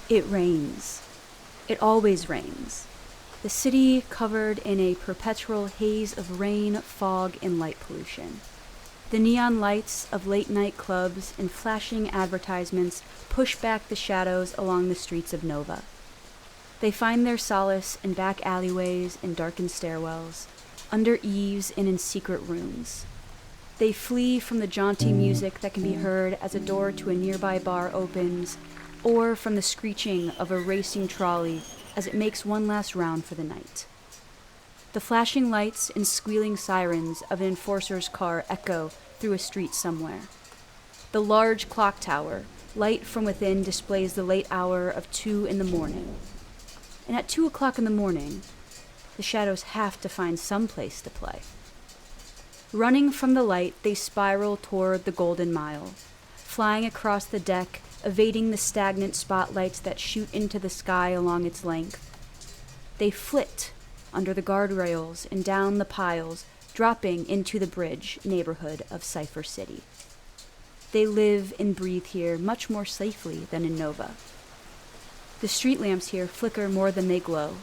It rains. It always rains. The city covered in a perpetual haze of rain, fog, and light pollution. The neon lights of late-night clubs and flashing advertisements push back the shadows along the streets of Nova. They find their solace in back alleyways and darkened stairwells, under eaves and in secret rooms. They flee from the jaunty music that can be heard as a door to a nearby bar opens, or from the screeching of a racing trolley as it makes one last round for the night. The flashing lights and squealing sirens of an enforcer's car echo through a street somewhere. The large clock tower, light from within, displays the late hour of 2 in the morning. And at 2 o'clock in the morning, the shadows have to find some place to play. Running from the light, they spiral toward the Golden Mile, flying across the deck, evading the stagnant spotlights that shoot into the sky along its length. They flit under the guardrails and down the piles, dropping into the bridge neighborhood of Cipher City. They live and breathe here much more safely than in Nova. The street lamps here flicker more than they glow.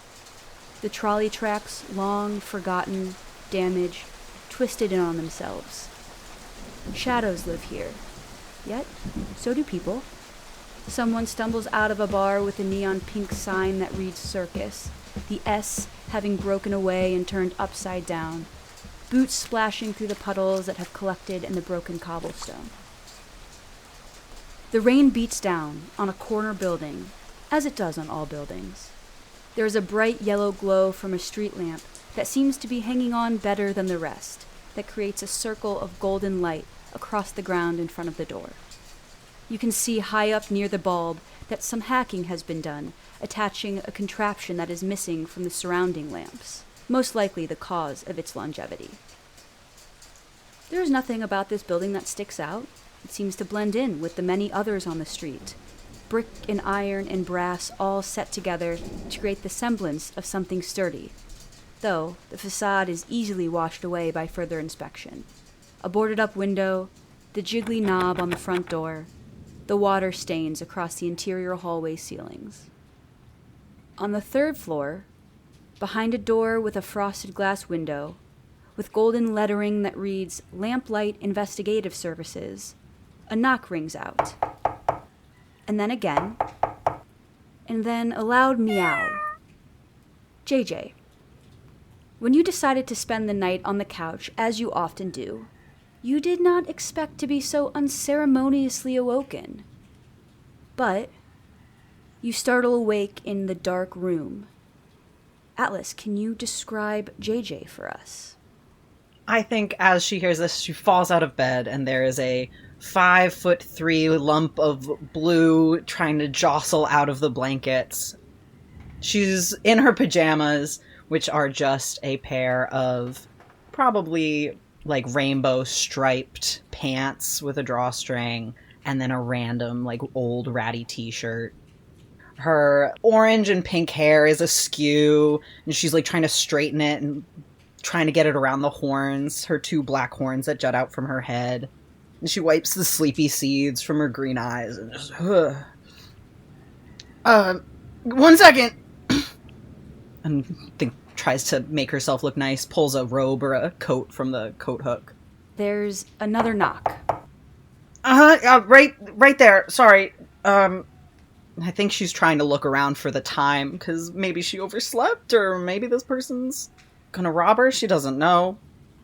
The trolley tracks, long forgotten, damaged, twisted in on themselves. Shadows live here. Yet, so do people. Someone stumbles out of a bar with a neon pink sign that reads circus, the S having broken away and turned upside down, boots splashing through the puddles that have collected in the broken cobblestone. The rain beats down on a corner building, as it does on all buildings. There is a bright yellow glow from a street lamp that seems to be hanging on better than the rest, that creates a circle of golden light across the ground in front of the door. You can see high up near the bulb that some hacking has been done, attaching a contraption that is missing from the surrounding lamps, most likely the cause of its longevity. There is nothing about this building that sticks out. It seems to blend in with the many others on the street. Brick and iron and brass all set together to create the semblance of something sturdy, though the facade is easily washed away by further inspection. A boarded-up window, the jiggly knob on the front door, the water stains across the interior hallway ceilings. On the 3rd floor, behind a door with a frosted glass window, with golden lettering that reads Lamplight Investigative Services, a knock rings out. And then again, and then a loud meow. JJ, when you decided to spend the night on the couch, as you often do, you did not expect to be so unceremoniously awoken. But you startle awake in the dark room. Atlas, can you describe JJ for us? I think as she hears this, she falls out of bed, and there is a 5'3" lump of blue trying to jostle out of the blankets. She's in her pajamas, which are just a pair of probably like rainbow striped pants with a drawstring, and then a random like old ratty t-shirt. Her orange and pink hair is askew, and she's like trying to straighten it and trying to get it around the horns, her 2 black horns that jut out from her head. And she wipes the sleepy seeds from her green eyes and just, 1 second. And tries to make herself look nice, pulls a robe or a coat from the coat hook. There's another knock. Right there. Sorry. I think she's trying to look around for the time, because maybe she overslept, or maybe this person's gonna rob her. She doesn't know.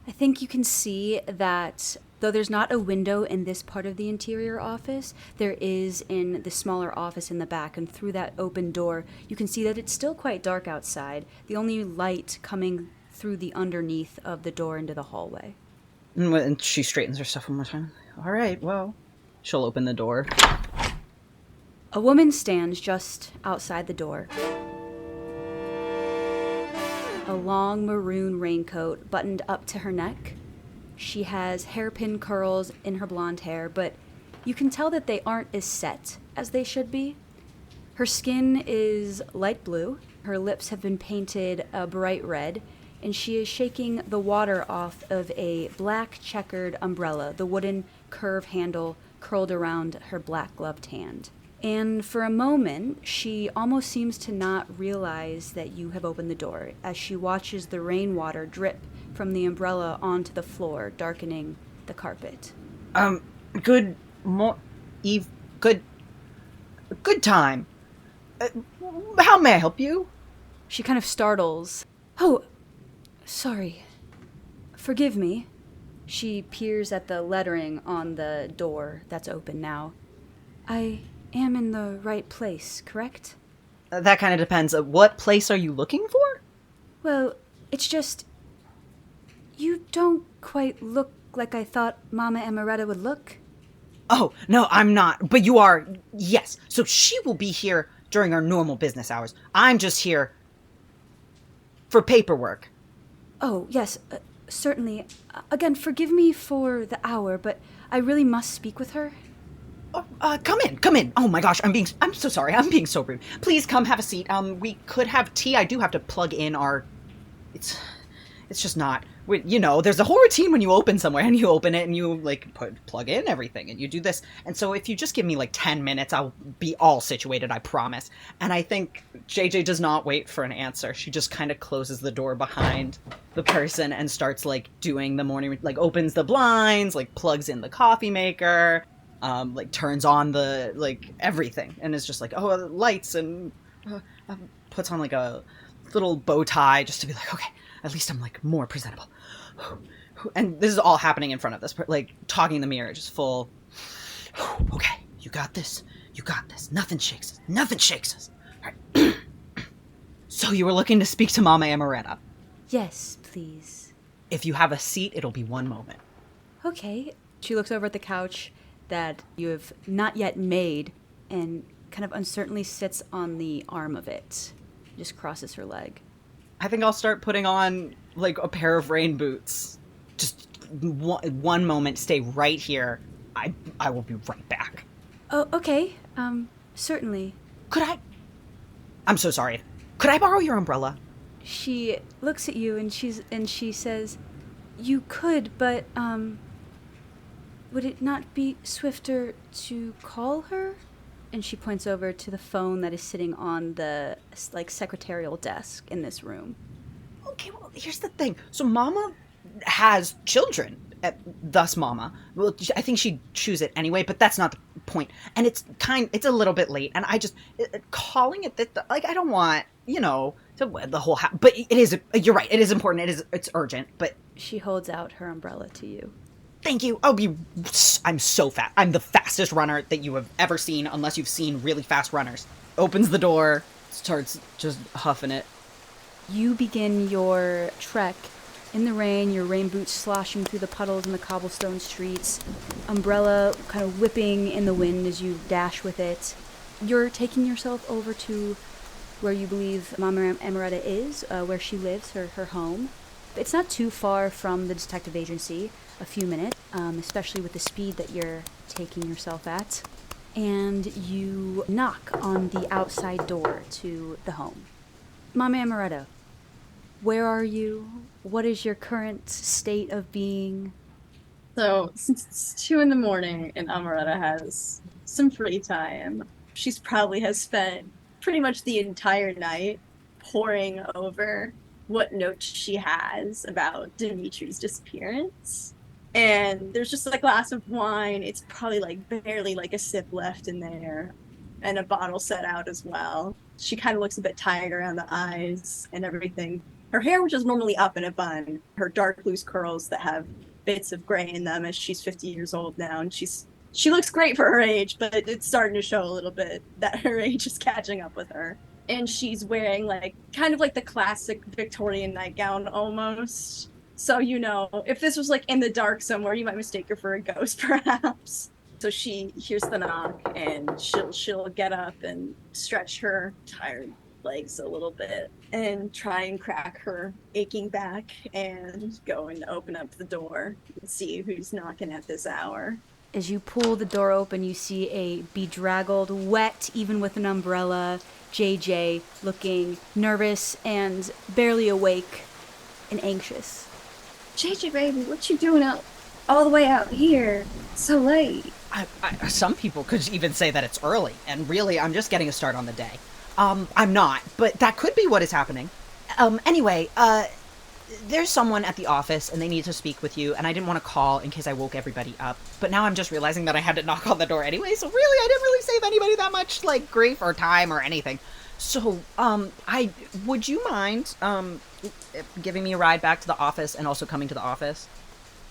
I think you can see that though there's not a window in this part of the interior office, there is in the smaller office in the back, and through that open door, you can see that it's still quite dark outside. The only light coming through the underneath of the door into the hallway. And she straightens her stuff one more time. All right, well, she'll open the door. A woman stands just outside the door. A long maroon raincoat buttoned up to her neck. She has hairpin curls in her blonde hair, but you can tell that they aren't as set as they should be. Her skin is light blue. Her lips have been painted a bright red, and she is shaking the water off of a black checkered umbrella, the wooden curve handle curled around her black gloved hand. And for a moment, she almost seems to not realize that you have opened the door as she watches the rainwater drip from the umbrella onto the floor, darkening the carpet. Good Eve, good time. How may I help you? She kind of startles. Oh, sorry. Forgive me. She peers at the lettering on the door that's open now. I am in the right place, correct? That kind of depends. What place are you looking for? Well, it's just... You don't quite look like I thought Mama Amoretta would look. Oh, no, I'm not. But you are. Yes. So she will be here during our normal business hours. I'm just here for paperwork. Oh, yes, certainly. Again, forgive me for the hour, but I really must speak with her. Come in. Oh my gosh, I'm so sorry. I'm being so rude. Please come have a seat. We could have tea. I do have to plug in our, it's just not, there's a whole routine when you open somewhere and you open it and you plug in everything and you do this. And so if you just give me 10 minutes, I'll be all situated, I promise. And I think JJ does not wait for an answer. She just kind of closes the door behind the person and starts doing the morning, opens the blinds, plugs in the coffee maker, turns on the, everything. And is just lights and puts on a little bow tie just to be okay, at least I'm more presentable. And this is all happening in front of this, talking in the mirror, just full. Okay, you got this. Nothing shakes us. All right. So you were looking to speak to Mama Amoretta? Yes, please. If you have a seat, it'll be one moment. Okay. She looks over at the couch that you have not yet made and kind of uncertainly sits on the arm of it. Just crosses her leg. I think I'll start putting on a pair of rain boots. Just one moment, stay right here. I will be right back. Oh, okay. Certainly. I'm so sorry. Could I borrow your umbrella? She looks at you and she says, "You could, but would it not be swifter to call her?" And she points over to the phone that is sitting on the secretarial desk in this room. Okay, well, here's the thing. So Mama has children. Thus Mama. Well, I think she'd choose it anyway, but that's not the point. And it's a little bit late. And I just, calling it that, I don't want, the whole house. But it is, you're right, it is important. It's urgent, but. She holds out her umbrella to you. Thank you. I'm so fast. I'm the fastest runner that you have ever seen, unless you've seen really fast runners. Opens the door, starts just huffing it. You begin your trek in the rain, your rain boots sloshing through the puddles in the cobblestone streets, umbrella kind of whipping in the wind as you dash with it. You're taking yourself over to where you believe Mama Amoretta is, where she lives, her home. It's not too far from the detective agency, a few minutes, especially with the speed that you're taking yourself at. And you knock on the outside door to the home. Mama Amoretta, where are you? What is your current state of being? So, since it's 2 a.m. and Amoretta has some free time, she's probably has spent pretty much the entire night poring over what notes she has about Dimitri's disappearance. And there's just a glass of wine. It's probably barely a sip left in there, and a bottle set out as well. She kind of looks a bit tired around the eyes and everything. Her hair, which is normally up in a bun, her dark loose curls that have bits of gray in them, as she's 50 years old now, and she looks great for her age, but it's starting to show a little bit that her age is catching up with her. And she's wearing kind of the classic Victorian nightgown almost. So, if this was in the dark somewhere, you might mistake her for a ghost, perhaps. So she hears the knock, and she'll get up and stretch her tired legs a little bit and try and crack her aching back and go and open up the door and see who's knocking at this hour. As you pull the door open, you see a bedraggled, wet, even with an umbrella, JJ, looking nervous and barely awake and anxious. JJ, baby, what you doing out all the way out here so late? Some people could even say that it's early, and really, I'm just getting a start on the day. I'm not, but that could be what is happening. Anyway, there's someone at the office, and they need to speak with you, and I didn't want to call in case I woke everybody up. But now I'm just realizing that I had to knock on the door anyway, so really, I didn't really save anybody that much, like, grief or time or anything. So, would you mind, giving me a ride back to the office and also coming to the office?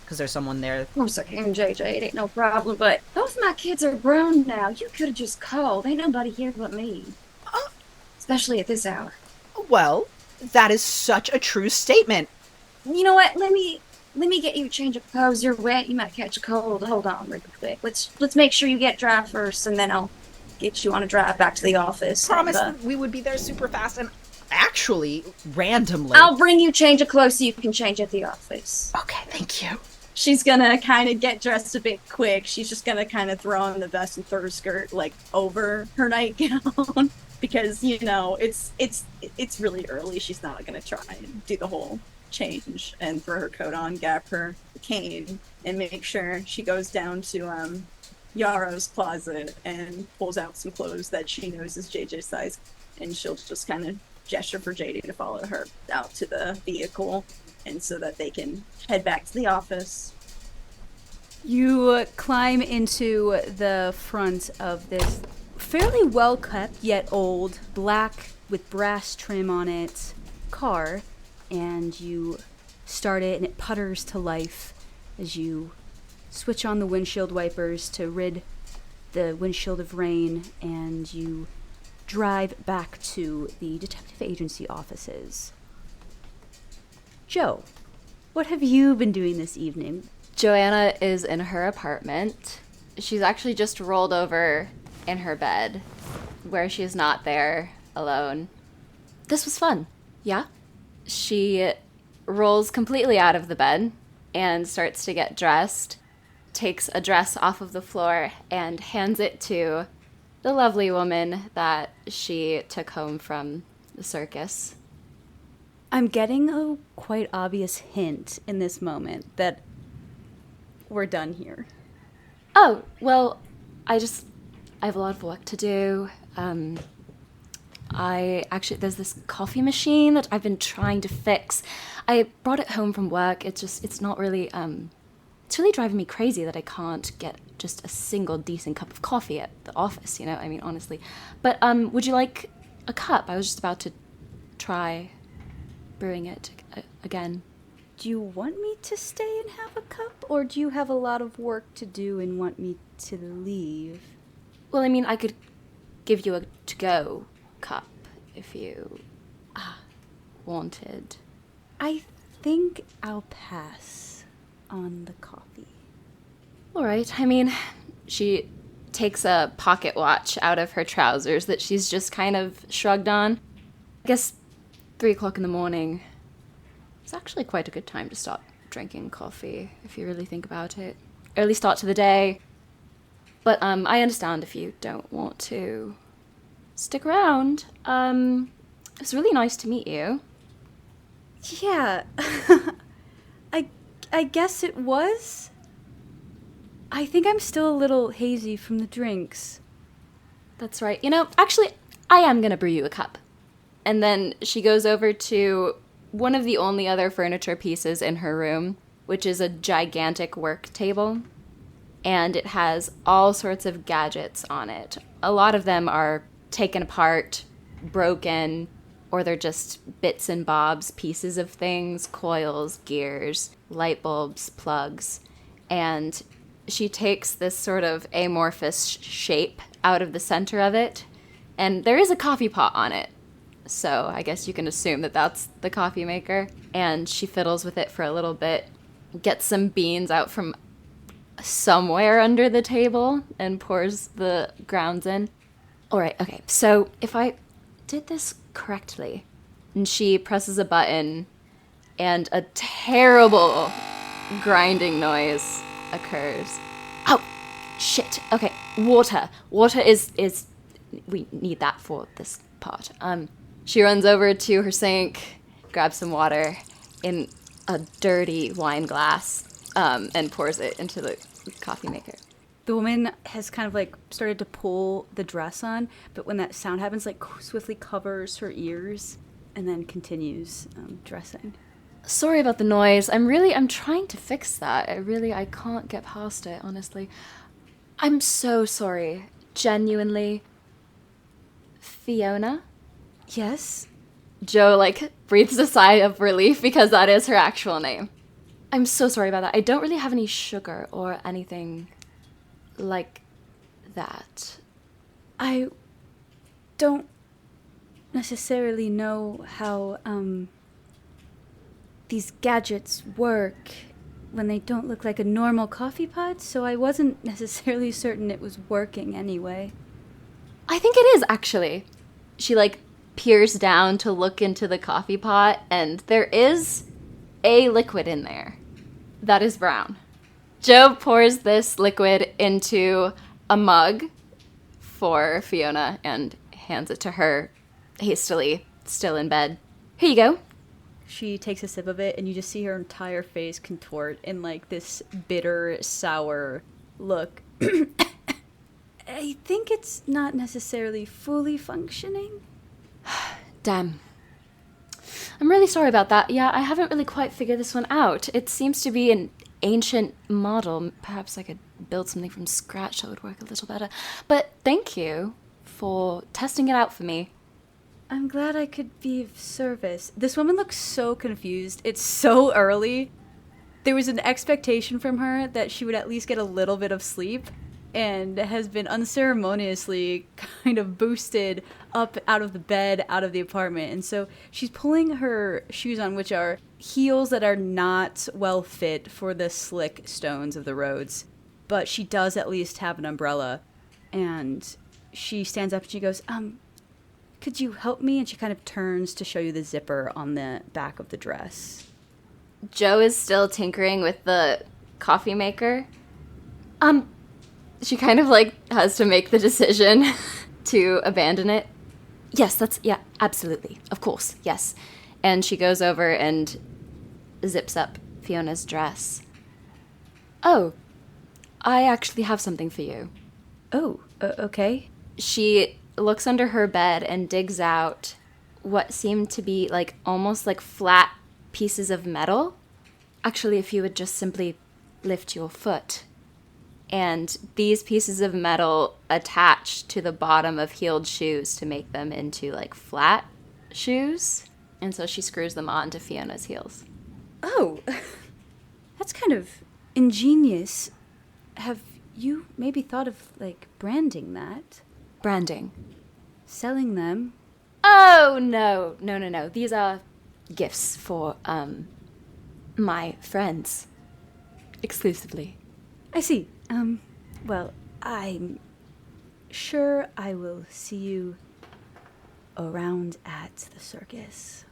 Because there's someone there. I'm sorry, JJ, it ain't no problem, but both my kids are grown now. You could have just called. Ain't nobody here but me. Especially at this hour. Well, that is such a true statement. You know what? Let me get you a change of clothes. You're wet. You might catch a cold. Hold on real quick. Let's make sure you get dry first, and then I'll get you on a drive back to the office. Promise we would be there super fast, and actually, randomly. I'll bring you change of clothes so you can change at the office. Okay, thank you. She's gonna kind of get dressed a bit quick. She's just gonna kind of throw on the vest and throw her skirt, like, over her nightgown. Because, you know, it's really early. She's not gonna try and do the whole change and throw her coat on, grab her cane, and make sure she goes down to Yarrow's closet and pulls out some clothes that she knows is JJ's size. And she'll just kind of gesture for JD to follow her out to the vehicle, and so that they can head back to the office. You climb into the front of this fairly well-kept yet old, black with brass trim on it, car, and you start it and it putters to life as you switch on the windshield wipers to rid the windshield of rain, and you drive back to the detective agency offices. Joe, what have you been doing this evening? Joanna is in her apartment. She's actually just rolled over in her bed, where she is not there alone. This was fun, yeah? She rolls completely out of the bed and starts to get dressed, takes a dress off of the floor and hands it to the lovely woman that she took home from the circus. I'm getting a quite obvious hint in this moment that we're done here. Oh, well, I have a lot of work to do. There's this coffee machine that I've been trying to fix. I brought it home from work. It's not really, it's really driving me crazy that I can't get just a single decent cup of coffee at the office, you know? I mean, honestly. But, would you like a cup? I was just about to try brewing it again. Do you want me to stay and have a cup, or do you have a lot of work to do and want me to leave? Well, I mean, I could give you a to-go cup if you wanted. I think I'll pass on the coffee. All right. I mean, she takes a pocket watch out of her trousers that she's just kind of shrugged on. I guess 3 o'clock in the morning is actually quite a good time to start drinking coffee, if you really think about it. Early start to the day. But I understand if you don't want to stick around. It's really nice to meet you. Yeah, I guess it was. I think I'm still a little hazy from the drinks. That's right. You know, actually, I am going to brew you a cup. And then she goes over to one of the only other furniture pieces in her room, which is a gigantic work table. And it has all sorts of gadgets on it. A lot of them are taken apart, broken, or they're just bits and bobs, pieces of things, coils, gears, light bulbs, plugs. And she takes this sort of amorphous shape out of the center of it, and there is a coffee pot on it. So I guess you can assume that that's the coffee maker. And she fiddles with it for a little bit, gets some beans out from somewhere under the table and pours the grounds in. All right, okay, so if I did this correctly, and she presses a button and a terrible grinding noise occurs. Oh, shit. Okay, water. Water is we need that for this part. She runs over to her sink, grabs some water in a dirty wine glass, and pours it into the coffee maker. The woman has kind of like started to pull the dress on, but when that sound happens, like swiftly covers her ears and then continues dressing. Sorry about the noise. I'm trying to fix that. I can't get past it, honestly. I'm so sorry. Genuinely. Fiona? Yes? Joe, like, breathes a sigh of relief because that is her actual name. I'm so sorry about that. I don't really have any sugar or anything like that. I don't necessarily know how, these gadgets work when they don't look like a normal coffee pot, so I wasn't necessarily certain it was working anyway. I think it is, actually. She, like, peers down to look into the coffee pot, and there is a liquid in there that is brown. Joe pours this liquid into a mug for Fiona and hands it to her hastily, still in bed. Here you go. She takes a sip of it, and you just see her entire face contort in, like, this bitter, sour look. I think it's not necessarily fully functioning. Damn. I'm really sorry about that. Yeah, I haven't really quite figured this one out. It seems to be an ancient model. Perhaps I could build something from scratch that would work a little better. But thank you for testing it out for me. I'm glad I could be of service. This woman looks so confused. It's so early. There was an expectation from her that she would at least get a little bit of sleep, and has been unceremoniously kind of boosted up out of the bed, out of the apartment. And so she's pulling her shoes on, which are heels that are not well fit for the slick stones of the roads. But she does at least have an umbrella. And she stands up and she goes, could you help me? And she kind of turns to show you the zipper on the back of the dress. Joe is still tinkering with the coffee maker. She kind of, like, has to make the decision to abandon it. Yes, absolutely. Of course, yes. And she goes over and zips up Fiona's dress. Oh, I actually have something for you. Oh, okay. She looks under her bed and digs out what seemed to be, like, almost like flat pieces of metal. Actually, if you would just simply lift your foot. And these pieces of metal attach to the bottom of heeled shoes to make them into, like, flat shoes. And so she screws them on to Fiona's heels. Oh, that's kind of ingenious. Have you maybe thought of, like, branding that? Branding? Selling them? Oh, no. These are gifts for, my friends. Exclusively. I see. Well, I'm sure I will see you around at the circus.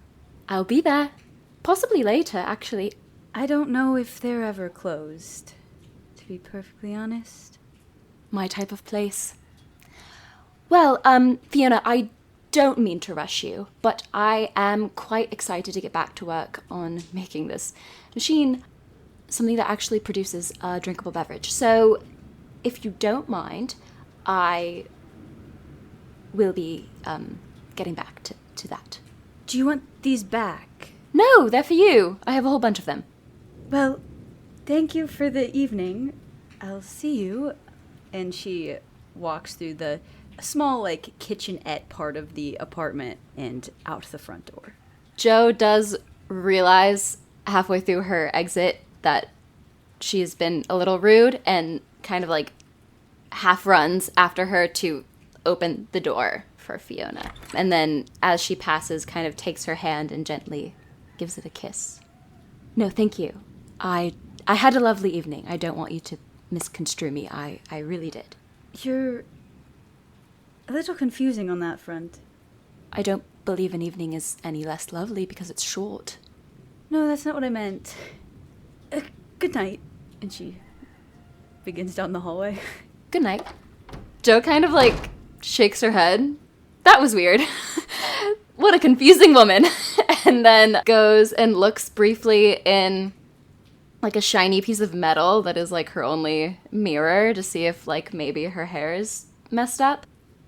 I'll be there. Possibly later, actually. I don't know if they're ever closed, to be perfectly honest. My type of place. Well, Fiona, I don't mean to rush you, but I am quite excited to get back to work on making this machine something that actually produces a drinkable beverage. So, if you don't mind, I will be getting back to that. Do you want these back? No, they're for you. I have a whole bunch of them. Well, thank you for the evening. I'll see you. And she walks through the small, like, kitchenette part of the apartment and out the front door. Joe does realize halfway through her exit that she's been a little rude and kind of, like, half runs after her to open the door for Fiona. And then as she passes, kind of takes her hand and gently gives it a kiss. No, thank you. I had a lovely evening. I don't want you to misconstrue me. I really did. You're a little confusing on that front. I don't believe an evening is any less lovely because it's short. No, that's not what I meant. Good night. And she begins down the hallway. Good night. Joe kind of, like, shakes her head. That was weird. What a confusing woman. And then goes and looks briefly in like a shiny piece of metal that is like her only mirror to see if like maybe her hair is messed up.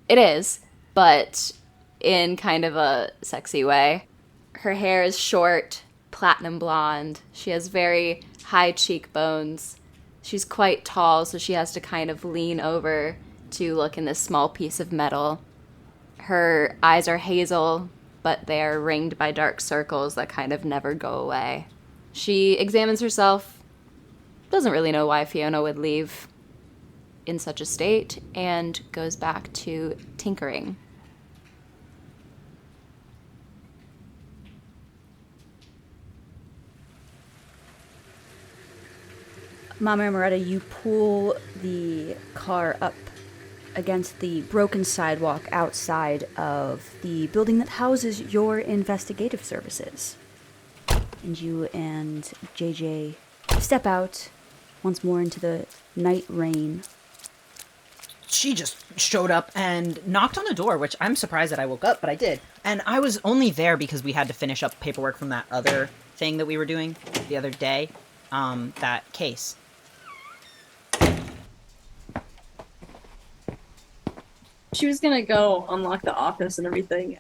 It is, but in kind of a sexy way. Her hair is short, platinum blonde. She has very high cheekbones. She's quite tall, so she has to kind of lean over to look in this small piece of metal. Her eyes are hazel, but they are ringed by dark circles that kind of never go away. She examines herself, doesn't really know why Fiona would leave in such a state, and goes back to tinkering. Mama Amoretta, you pull the car up against the broken sidewalk outside of the building that houses your investigative services. And you and JJ step out once more into the night rain. She just showed up and knocked on the door, which I'm surprised that I woke up, but I did. And I was only there because we had to finish up paperwork from that other thing that we were doing the other day, that case. She was gonna go unlock the office and everything.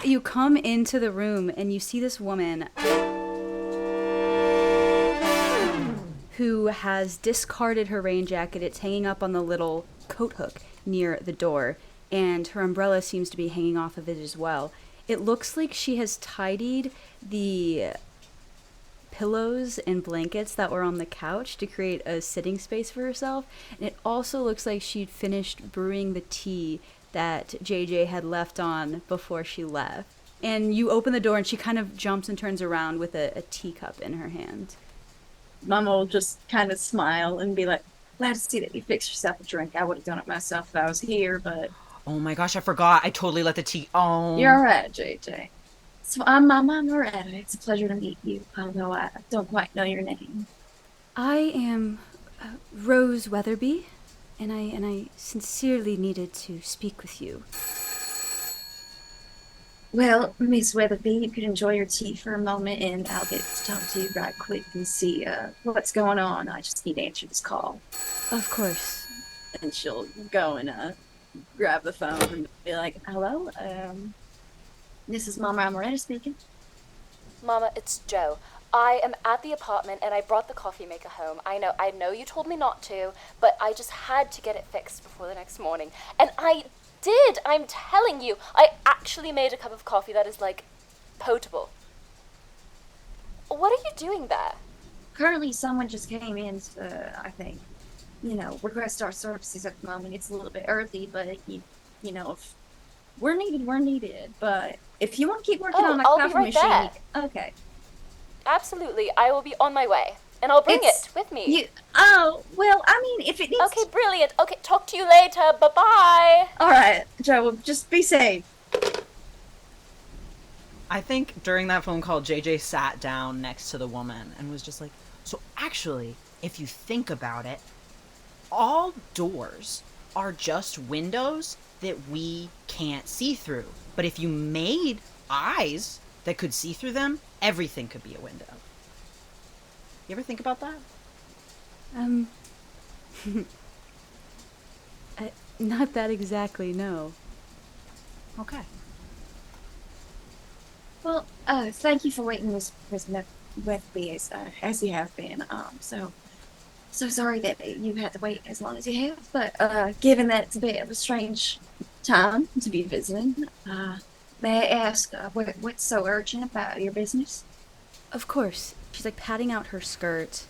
You come into the room and you see this woman who has discarded her rain jacket. It's hanging up on the little coat hook near the door, and her umbrella seems to be hanging off of it as well. It looks like she has tidied the pillows and blankets that were on the couch to create a sitting space for herself, and it also looks like she'd finished brewing the tea that JJ had left on before she left. And you open the door and she kind of jumps and turns around with a teacup in her hand. Mama will just kind of smile and be like, glad to see that you fixed yourself a drink. I would have done it myself if I was here, but... Oh my gosh, I forgot. I totally let the tea... Oh. You're all right, JJ. So I'm Mama Amoretta. It's a pleasure to meet you, although I don't quite know your name. I am Rose Weatherby, and I sincerely needed to speak with you. Well, Miss Weatherby, you could enjoy your tea for a moment, and I'll get to talk to you right quick and see what's going on. I just need to answer this call. Of course. And she'll go and grab the phone and be like, hello? This is Mama Amoretta speaking. Mama, it's Joe. I am at the apartment and I brought the coffee maker home. I know you told me not to, but I just had to get it fixed before the next morning. And I did! I'm telling you, I actually made a cup of coffee that is, like, potable. What are you doing there? Currently, someone just came in to, I think, request our services at the moment. It's a little bit early, but, if we're needed. But if you want to keep working on my I'll be coffee right machine... there. Okay. Absolutely, I will be on my way. And I'll bring it with me. If it needs... Okay, brilliant. Okay, talk to you later. Bye-bye. All right, Joe, well, just be safe. I think during that phone call, JJ sat down next to the woman and was just like, so actually, if you think about it, all doors are just windows that we can't see through. But if you made eyes that could see through them, everything could be a window. You ever think about that? Not that exactly, no. Okay. Well, thank you for waiting with me as you have been. So sorry that you had to wait as long as you have, but given that it's a bit of a strange time to be visiting, may I ask what's so urgent about your business? Of course. She's like patting out her skirt.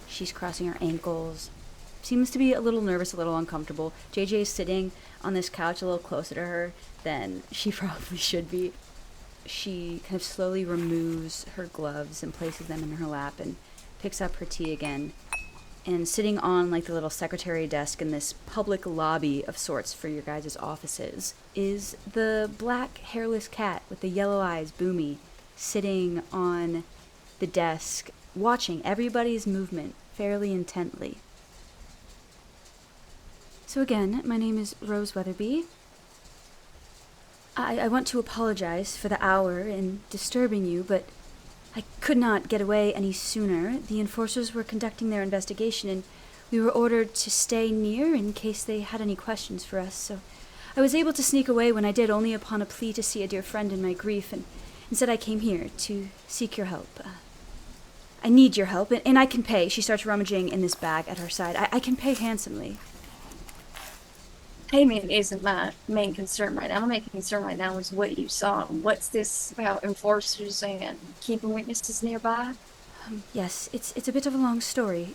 She's crossing her ankles. Seems to be a little nervous, a little uncomfortable. JJ is sitting on this couch a little closer to her than she probably should be. She kind of slowly removes her gloves and places them in her lap and picks up her tea again. And sitting on like the little secretary desk in this public lobby of sorts for your guys' offices is the black hairless cat with the yellow eyes, Boomy, sitting on the desk watching everybody's movement fairly intently. So again, my name is Rose Weatherby. I want to apologize for the hour and disturbing you, but I could not get away any sooner. The enforcers were conducting their investigation, and we were ordered to stay near in case they had any questions for us, so I was able to sneak away when I did, only upon a plea to see a dear friend in my grief, and instead I came here to seek your help. I need your help, and I can pay. She starts rummaging in this bag at her side. I can pay handsomely. Payment isn't my main concern right now. My main concern right now is what you saw. What's this about enforcers and keeping witnesses nearby? Yes, it's a bit of a long story.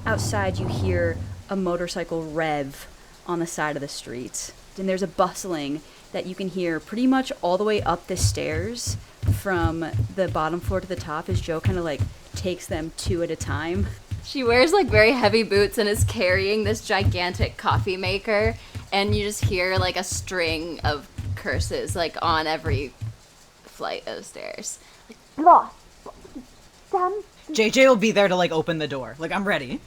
Outside, you hear a motorcycle rev on the side of the street. And there's a bustling that you can hear pretty much all the way up the stairs from the bottom floor to the top as Joe kind of like takes them two at a time. She wears like very heavy boots and is carrying this gigantic coffee maker, and you just hear like a string of curses like on every flight of stairs. Blah. Damn. JJ will be there to like open the door. Like, I'm ready.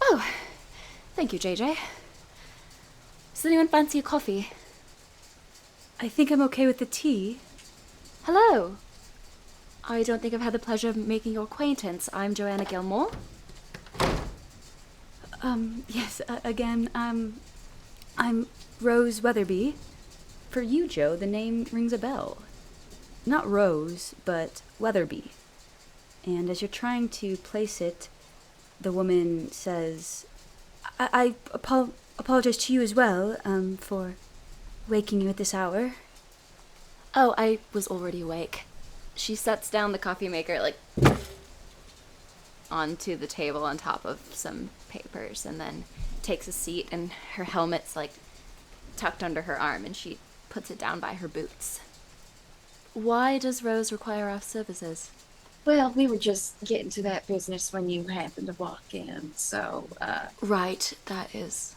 Oh, thank you, JJ. Does anyone fancy a coffee? I think I'm okay with the tea. Hello. I don't think I've had the pleasure of making your acquaintance. I'm Joanna Gilmore. Yes, again, I'm Rose Weatherby. For you, Joe, the name rings a bell. Not Rose, but Weatherby. And as you're trying to place it, the woman says, I apologize to you as well, for waking you at this hour. Oh, I was already awake. She sets down the coffee maker, like, onto the table on top of some papers, and then takes a seat, and her helmet's, like, tucked under her arm, and she puts it down by her boots. Why does Rose require our services? Well, we were just getting to that business when you happened to walk in, so, Right, that is...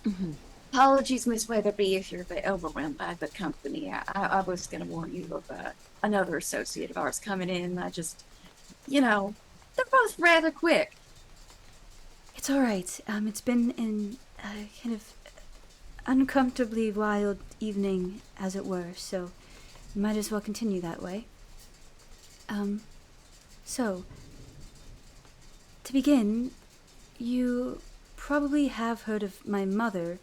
Mm-hmm. Apologies, Miss Weatherby, if you're a bit overwhelmed by the company. I was going to warn you of another associate of ours coming in. I just, they're both rather quick. It's all right. It's been an kind of uncomfortably wild evening, as it were, so you might as well continue that way. So, to begin, you probably have heard of my mother,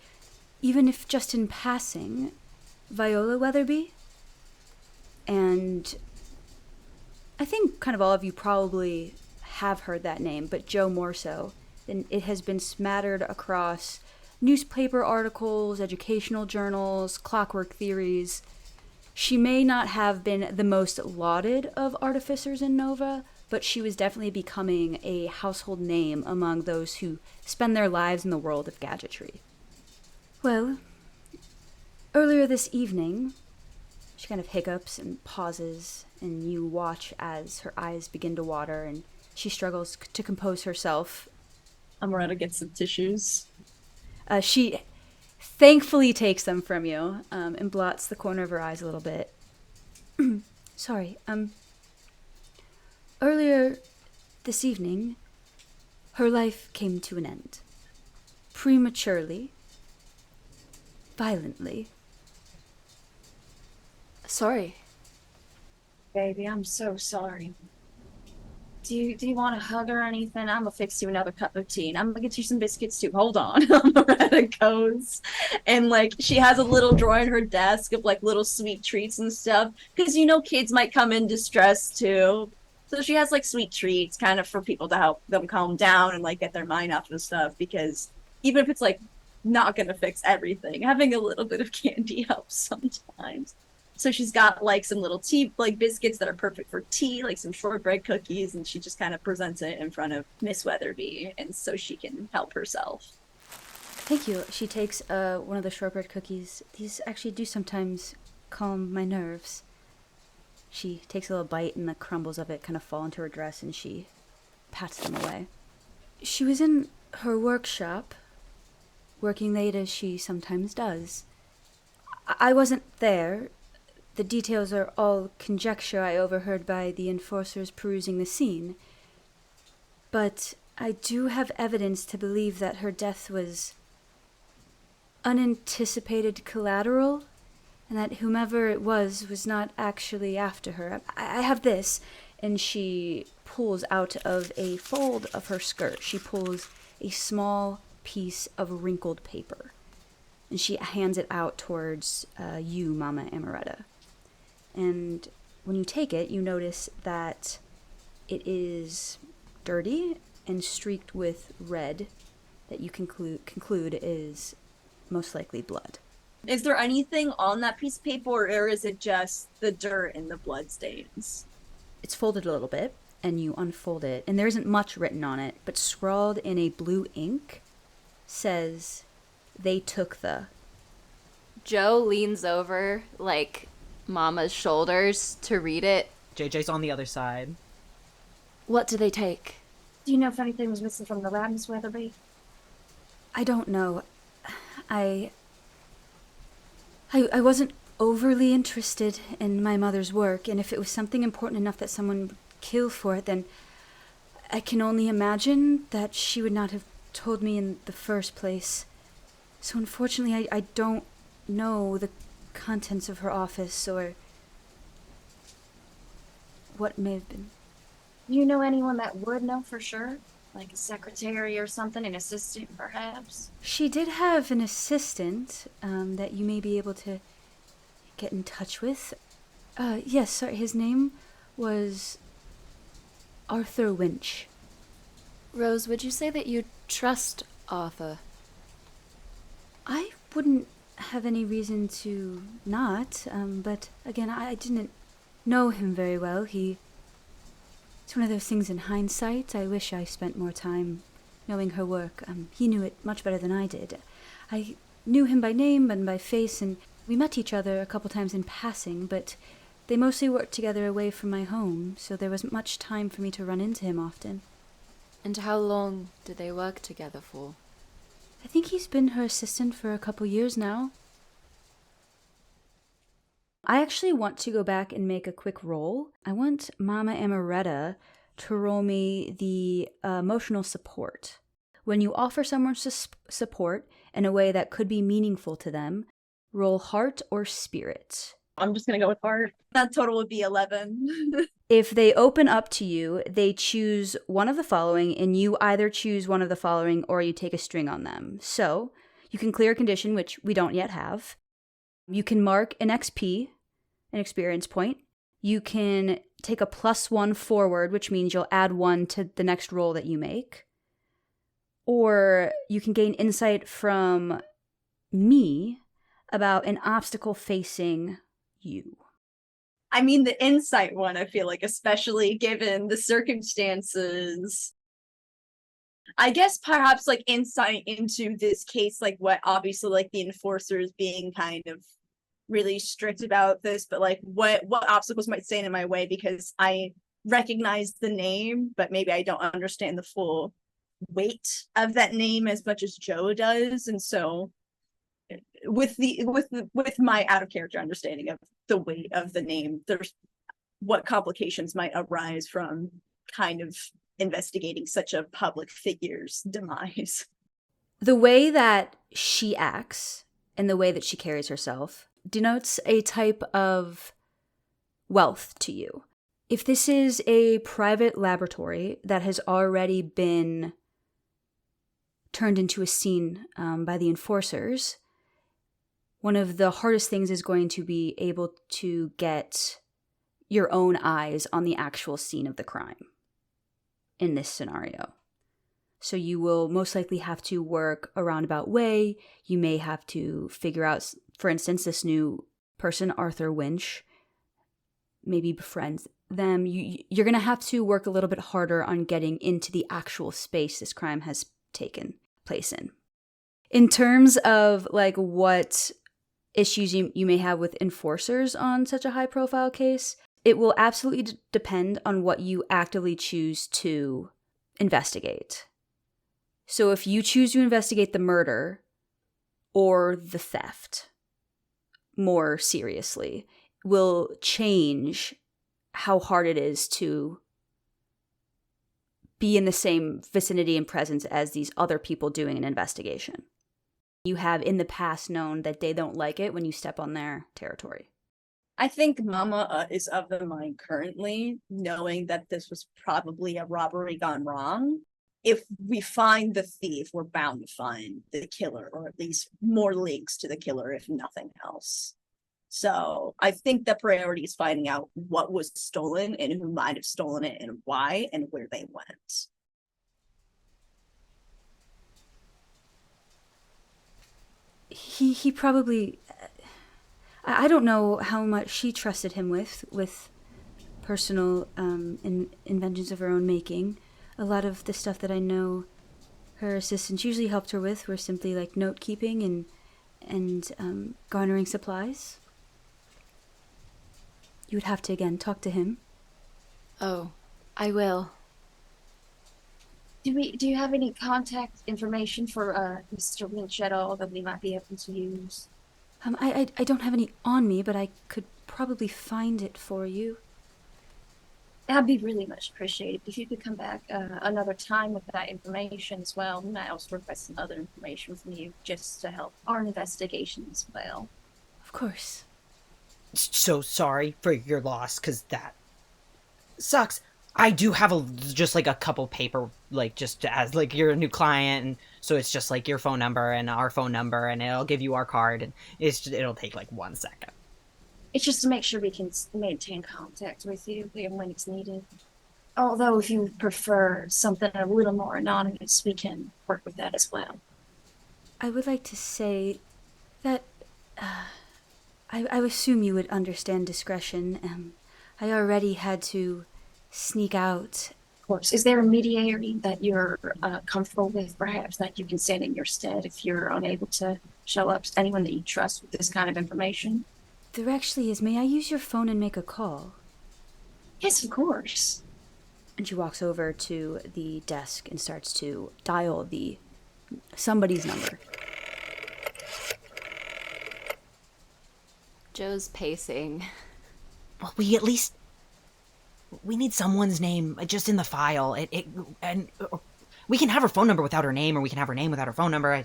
even if just in passing, Viola Weatherby. And I think kind of all of you probably have heard that name, but Joe more so. And it has been smattered across newspaper articles, educational journals, clockwork theories. She may not have been the most lauded of artificers in Nova, but she was definitely becoming a household name among those who spend their lives in the world of gadgetry. Well, earlier this evening, she kind of hiccups and pauses, and you watch as her eyes begin to water, and she struggles to compose herself. Amoretta gets some tissues. She thankfully takes them from you, and blots the corner of her eyes a little bit. Sorry, earlier this evening, her life came to an end. Prematurely. Violently. Sorry. Baby, I'm so sorry. Do you want a hug or anything? I'm gonna fix you another cup of tea, and I'm gonna get you some biscuits too. Hold on. Amoretta goes, and she has a little drawer in her desk of little sweet treats and stuff, because kids might come in distress too. So she has sweet treats kind of for people to help them calm down and get their mind off of stuff, because even if it's not gonna fix everything, having a little bit of candy helps sometimes. So she's got some little tea biscuits that are perfect for tea, some shortbread cookies, and she just kind of presents it in front of Miss Weatherby, and so she can help herself. Thank you. She takes one of the shortbread cookies. These actually do sometimes calm my nerves. She takes a little bite, and the crumbles of it kind of fall into her dress, and she pats them away. She was in her workshop, working late as she sometimes does. I wasn't there. The details are all conjecture I overheard by the enforcers perusing the scene. But I do have evidence to believe that her death was unanticipated collateral and that whomever it was not actually after her. I have this. And she pulls out of a fold of her skirt, she pulls a small piece of wrinkled paper. And she hands it out towards you, Mama Amoretta. And when you take it, you notice that it is dirty and streaked with red that you conclude is most likely blood. Is there anything on that piece of paper, or is it just the dirt and the blood stains? It's folded a little bit, and you unfold it, and there isn't much written on it, but scrawled in a blue ink says, "They took the..." Joe leans over, like, Mama's shoulders to read it. JJ's on the other side. What do they take? Do you know if anything was missing from the lab, Miss Weatherby? I don't know. I wasn't overly interested in my mother's work, and if it was something important enough that someone would kill for it, then I can only imagine that she would not have told me in the first place. So unfortunately, I don't know the contents of her office or what may have been. You know anyone that would know for sure? Like a secretary or something, an assistant perhaps? She did have an assistant that you may be able to get in touch with. Yes, sorry, his name was Arthur Winch. Rose, would you say that you trust Arthur? I wouldn't have any reason to not, but again, I didn't know him very well. It's one of those things in hindsight. I wish I spent more time knowing her work. He knew it much better than I did. I knew him by name and by face, and we met each other a couple times in passing, but they mostly worked together away from my home, so there wasn't much time for me to run into him often. And how long did they work together for? I think he's been her assistant for a couple years now. I actually want to go back and make a quick roll. I want Mama Amoretta to roll me the emotional support. When you offer someone support in a way that could be meaningful to them, roll heart or spirit. I'm just gonna go with heart. That total would be 11. If they open up to you, they choose one of the following, and you either choose one of the following or you take a string on them. So, you can clear a condition, which we don't yet have. You can mark an XP, an experience point. You can take a +1 forward, which means you'll add 1 to the next roll that you make. Or you can gain insight from me about an obstacle facing you. I mean, the insight one, I feel like, especially given the circumstances. I guess perhaps like insight into this case, like what obviously like the enforcers being kind of really strict about this, but like what obstacles might stand in my way, because I recognize the name, but maybe I don't understand the full weight of that name as much as Joe does. And so with my out of character understanding of the weight of the name, there's what complications might arise from kind of investigating such a public figure's demise. The way that she acts and the way that she carries herself denotes a type of wealth to you. If this is a private laboratory that has already been turned into a scene by the enforcers, one of the hardest things is going to be able to get your own eyes on the actual scene of the crime in this scenario. So you will most likely have to work a roundabout way. You may have to figure out, for instance, this new person, Arthur Winch, maybe befriend them. You're going to have to work a little bit harder on getting into the actual space this crime has taken place in. In terms of like what issues you may have with enforcers on such a high profile case, it will absolutely depend on what you actively choose to investigate. So if you choose to investigate the murder or the theft more seriously, will change how hard it is to be in the same vicinity and presence as these other people doing an investigation. You have in the past known that they don't like it when you step on their territory. I think Mama is of the mind currently, knowing that this was probably a robbery gone wrong. If we find the thief, we're bound to find the killer, or at least more links to the killer, if nothing else. So I think the priority is finding out what was stolen and who might have stolen it and why and where they went. He probably... I don't know how much she trusted him with personal inventions of her own making. A lot of the stuff that I know her assistants usually helped her with were simply like note keeping and garnering supplies. You would have to again talk to him. Oh, I will. Do you have any contact information for Mr. Lynch at all that we might be able to use? I don't have any on me, but I could probably find it for you. That'd be really much appreciated. If you could come back another time with that information as well. We might also request some other information from you just to help our investigation as well. Of course. So sorry for your loss, because that sucks. I do have just like a couple paper, like just as like you're a new client, and so it's just like your phone number and our phone number, and it'll give you our card, and it'll take like 1 second. It's just to make sure we can maintain contact with you when it's needed. Although if you prefer something a little more anonymous, we can work with that as well. I would like to say that I assume you would understand discretion. I already had to sneak out. Of course. Is there a mediator that you're comfortable with, perhaps, that you can stand in your stead if you're unable to show up? Anyone that you trust with this kind of information? There actually is. May I use your phone and make a call? Yes, of course. And she walks over to the desk and starts to dial somebody's number. Joe's pacing. Well, we need someone's name just in the file. And we can have her phone number without her name, or we can have her name without her phone number.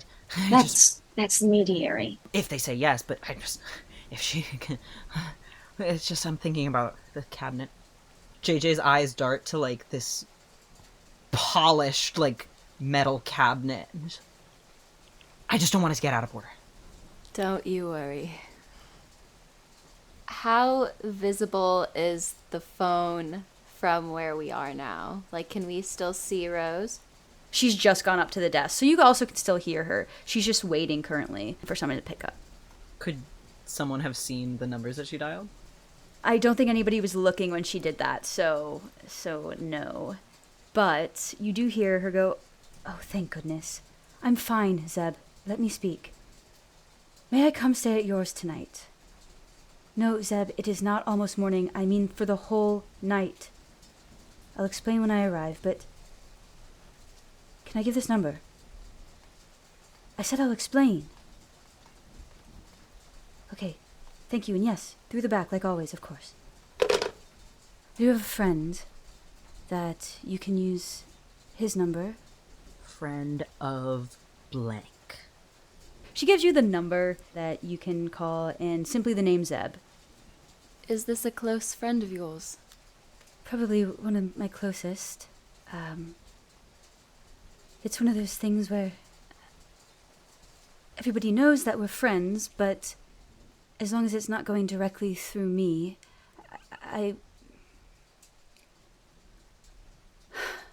That's the mediary. If they say yes, but if she can, it's just I'm thinking about the cabinet. JJ's eyes dart to like this polished like metal cabinet. I just don't want us to get out of order. Don't you worry. How visible is the phone from where we are now? Like, can we still see Rose? She's just gone up to the desk, so you also can still hear her. She's just waiting currently for someone to pick up. Could someone have seen the numbers that she dialed? I don't think anybody was looking when she did that, so no. But you do hear her go, "Oh, thank goodness. I'm fine, Zeb. Let me speak. May I come stay at yours tonight?" "No, Zeb, it is not almost morning. I mean for the whole night. I'll explain when I arrive, but... Can I give this number?" "I said I'll explain." "Okay, thank you, and yes, through the back, like always, of course. I do have a friend that you can use his number." Friend of blank. She gives you the number that you can call and simply the name Zeb. Is this a close friend of yours? Probably one of my closest. It's one of those things where everybody knows that we're friends, but as long as it's not going directly through me, I...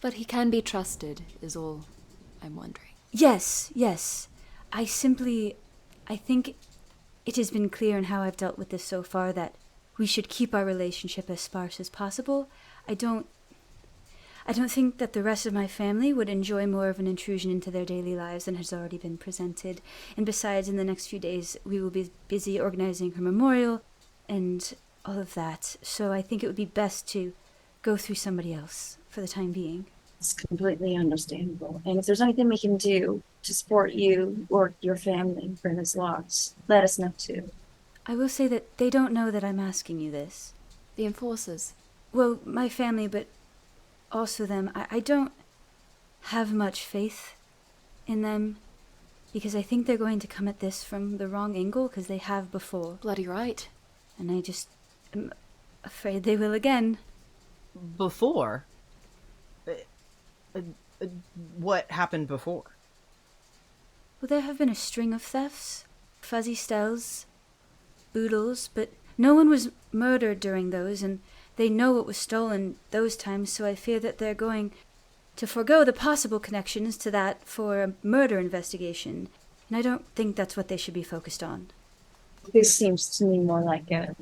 But he can be trusted, is all I'm wondering. Yes. I think it has been clear in how I've dealt with this so far that we should keep our relationship as sparse as possible. I don't think that the rest of my family would enjoy more of an intrusion into their daily lives than has already been presented. And besides, in the next few days, we will be busy organizing her memorial and all of that. So I think it would be best to go through somebody else for the time being. It's completely understandable. And if there's anything we can do to support you or your family for this loss, let us know too. I will say that they don't know that I'm asking you this. The enforcers. Well, my family, but also them. I don't have much faith in them. Because I think they're going to come at this from the wrong angle, because they have before. Bloody right. And I just am afraid they will again. Before? What happened before? Well, there have been a string of thefts, fuzzy stells, boodles, but no one was murdered during those, and they know what was stolen those times, so I fear that they're going to forego the possible connections to that for a murder investigation, and I don't think that's what they should be focused on. This seems to me more like a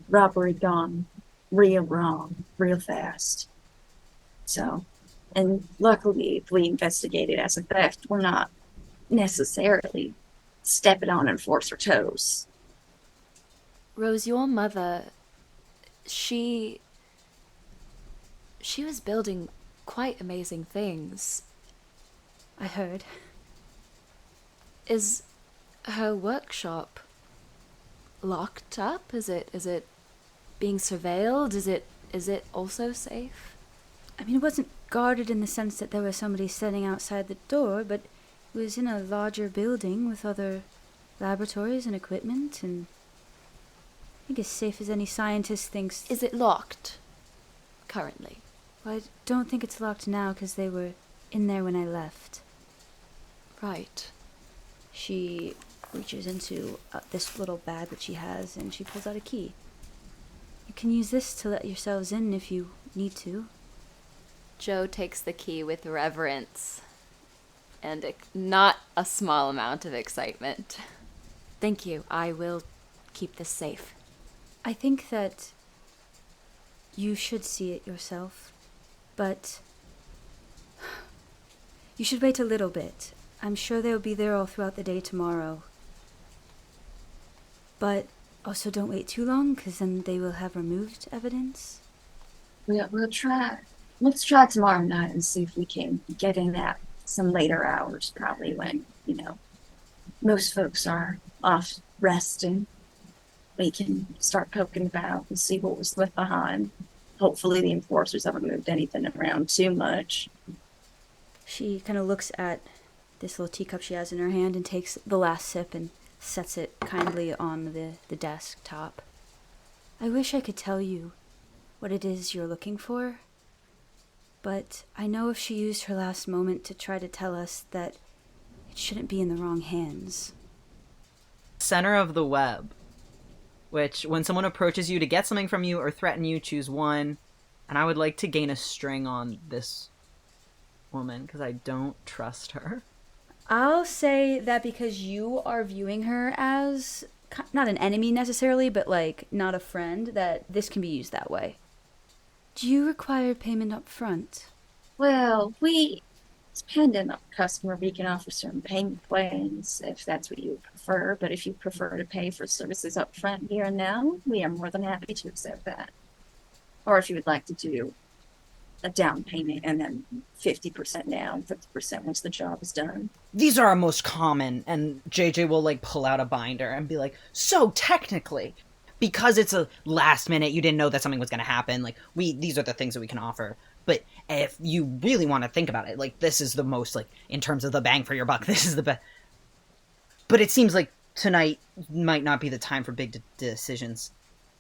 robbery gone real wrong, real fast. So, and luckily, if we investigate it as a theft, we're not necessarily stepping on enforcer toes. Rose, your mother, she was building quite amazing things. I heard. Is her workshop locked up? Is it being surveilled? Is it also safe? I mean, it wasn't guarded in the sense that there was somebody standing outside the door, but it was in a larger building with other laboratories and equipment, and I think as safe as any scientist thinks. Is it locked currently? Well, I don't think it's locked now because they were in there when I left. Right. She reaches into this little bag that she has, and she pulls out a key. You can use this to let yourselves in if you need to. Joe takes the key with reverence and not a small amount of excitement. Thank you. I will keep this safe. I think that you should see it yourself, but you should wait a little bit. I'm sure they'll be there all throughout the day tomorrow. But also don't wait too long, because then they will have removed evidence. We'll try. Let's try tomorrow night and see if we can get in at some later hours, probably when, most folks are off resting. We can start poking about and see what was left behind. Hopefully the enforcers haven't moved anything around too much. She kind of looks at this little teacup she has in her hand and takes the last sip and sets it kindly on the desktop. I wish I could tell you what it is you're looking for, but I know if she used her last moment to try to tell us that it shouldn't be in the wrong hands. Center of the web, which when someone approaches you to get something from you or threaten you, choose one. And I would like to gain a string on this woman because I don't trust her. I'll say that because you are viewing her as not an enemy necessarily, but like not a friend, that this can be used that way. Do you require payment up front? Well, depending on the customer, we can offer certain payment plans if that's what you prefer. But if you prefer to pay for services up front here and now, we are more than happy to accept that. Or if you would like to do a down payment and then 50% down, 50% once the job is done. These are our most common, and JJ will pull out a binder and be like, so technically, because it's a last minute, you didn't know that something was going to happen, these are the things that we can offer. But if you really want to think about it, this is the most, in terms of the bang for your buck, this is the best. But it seems like tonight might not be the time for big decisions.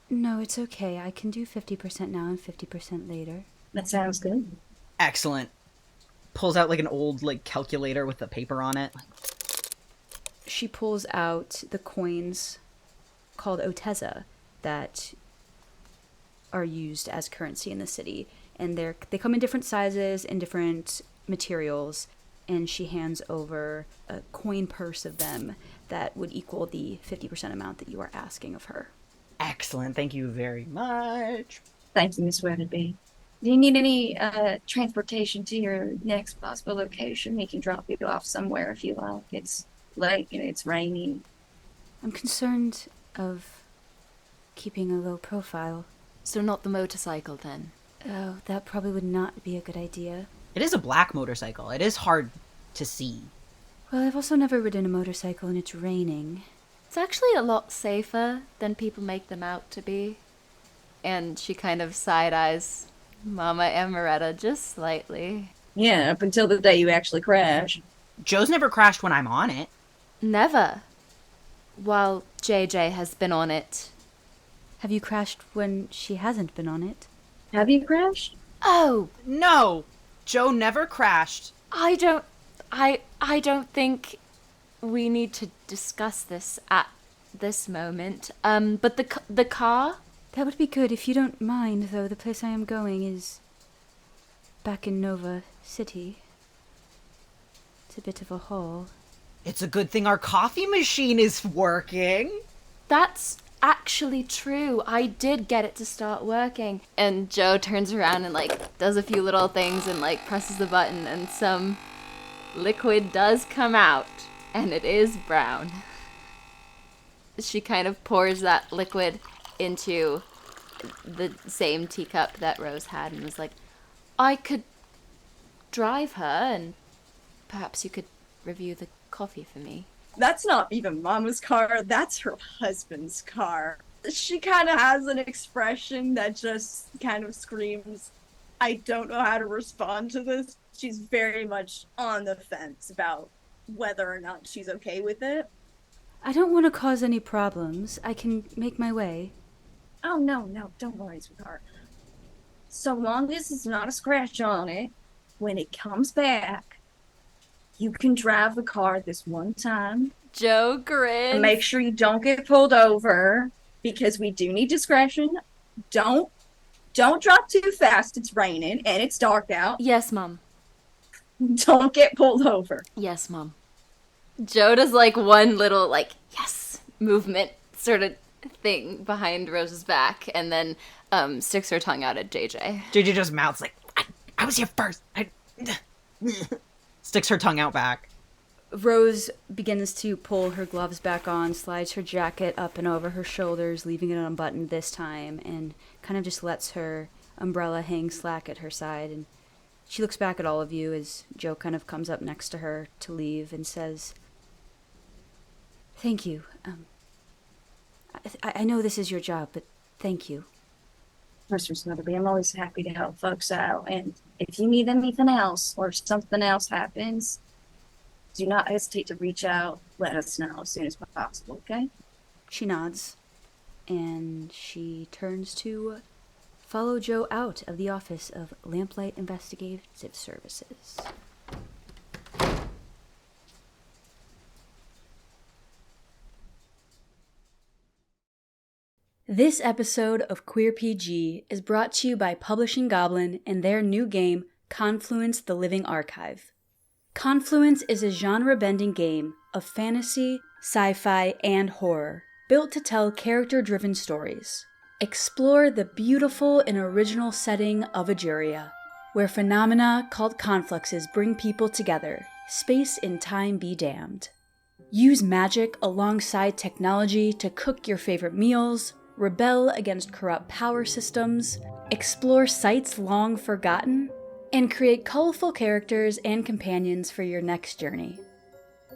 No, it's okay. I can do 50% now and 50% later. That sounds good. Excellent. Pulls out an old calculator with the paper on it. She pulls out the coins called Oteza that are used as currency in the city, and they come in different sizes and different materials, and she hands over a coin purse of them that would equal the 50% amount that you are asking of her. Excellent. Thank you very much. Thank you, Miss Weatherby. Do you need any transportation to your next possible location? We can drop you off somewhere if you like. It's late and it's rainy. I'm concerned of keeping a low profile. So not the motorcycle, then? Oh, that probably would not be a good idea. It is a black motorcycle. It is hard to see. Well, I've also never ridden a motorcycle and it's raining. It's actually a lot safer than people make them out to be. And she kind of side-eyes Mama Amoretta just slightly. Yeah, up until the day you actually crash. Joe's never crashed when I'm on it. Never. While JJ has been on it. Have you crashed when she hasn't been on it? Have you crashed? Oh, No! Joe never crashed. I don't think we need to discuss this at this moment. But the car? That would be good if you don't mind, though. The place I am going is back in Nova City. It's a bit of a haul. It's a good thing our coffee machine is working. That's actually true. I did get it to start working. And Joe turns around and does a few little things and presses the button and some liquid does come out and it is brown. She kind of pours that liquid into the same teacup that Rose had and was like, I could drive her and perhaps you could review the coffee for me. That's not even Mama's car, that's her husband's car. She kind of has an expression that just kind of screams, I don't know how to respond to this. She's very much on the fence about whether or not she's okay with it. I don't want to cause any problems. I can make my way. Oh, no, don't worry, sweetheart. So long as it's not a scratch on it, when it comes back, you can drive the car this one time. Joe grins. And make sure you don't get pulled over, because we do need discretion. Don't drive too fast. It's raining and it's dark out. Yes, Mom. Don't get pulled over. Yes, Mom. Joe does one little yes movement sort of thing behind Rose's back and then sticks her tongue out at JJ. JJ just mouths I was here first. Sticks her tongue out back. Rose begins to pull her gloves back on, slides her jacket up and over her shoulders, leaving it unbuttoned this time, and kind of just lets her umbrella hang slack at her side. And she looks back at all of you as Joe kind of comes up next to her to leave and says, Thank you. I know this is your job, but thank you. Mr. Weatherby, I'm always happy to help folks out. And if you need anything else or something else happens, do not hesitate to reach out. Let us know as soon as possible, okay? She nods, and she turns to follow Joe out of the office of Lamplight Investigative Services. This episode of Queer PG is brought to you by Publishing Goblin and their new game, Confluence: The Living Archive. Confluence is a genre-bending game of fantasy, sci-fi, and horror, built to tell character-driven stories. Explore the beautiful and original setting of Ajuria, where phenomena called confluxes bring people together, space and time be damned. Use magic alongside technology to cook your favorite meals, rebel against corrupt power systems, explore sites long forgotten, and create colorful characters and companions for your next journey.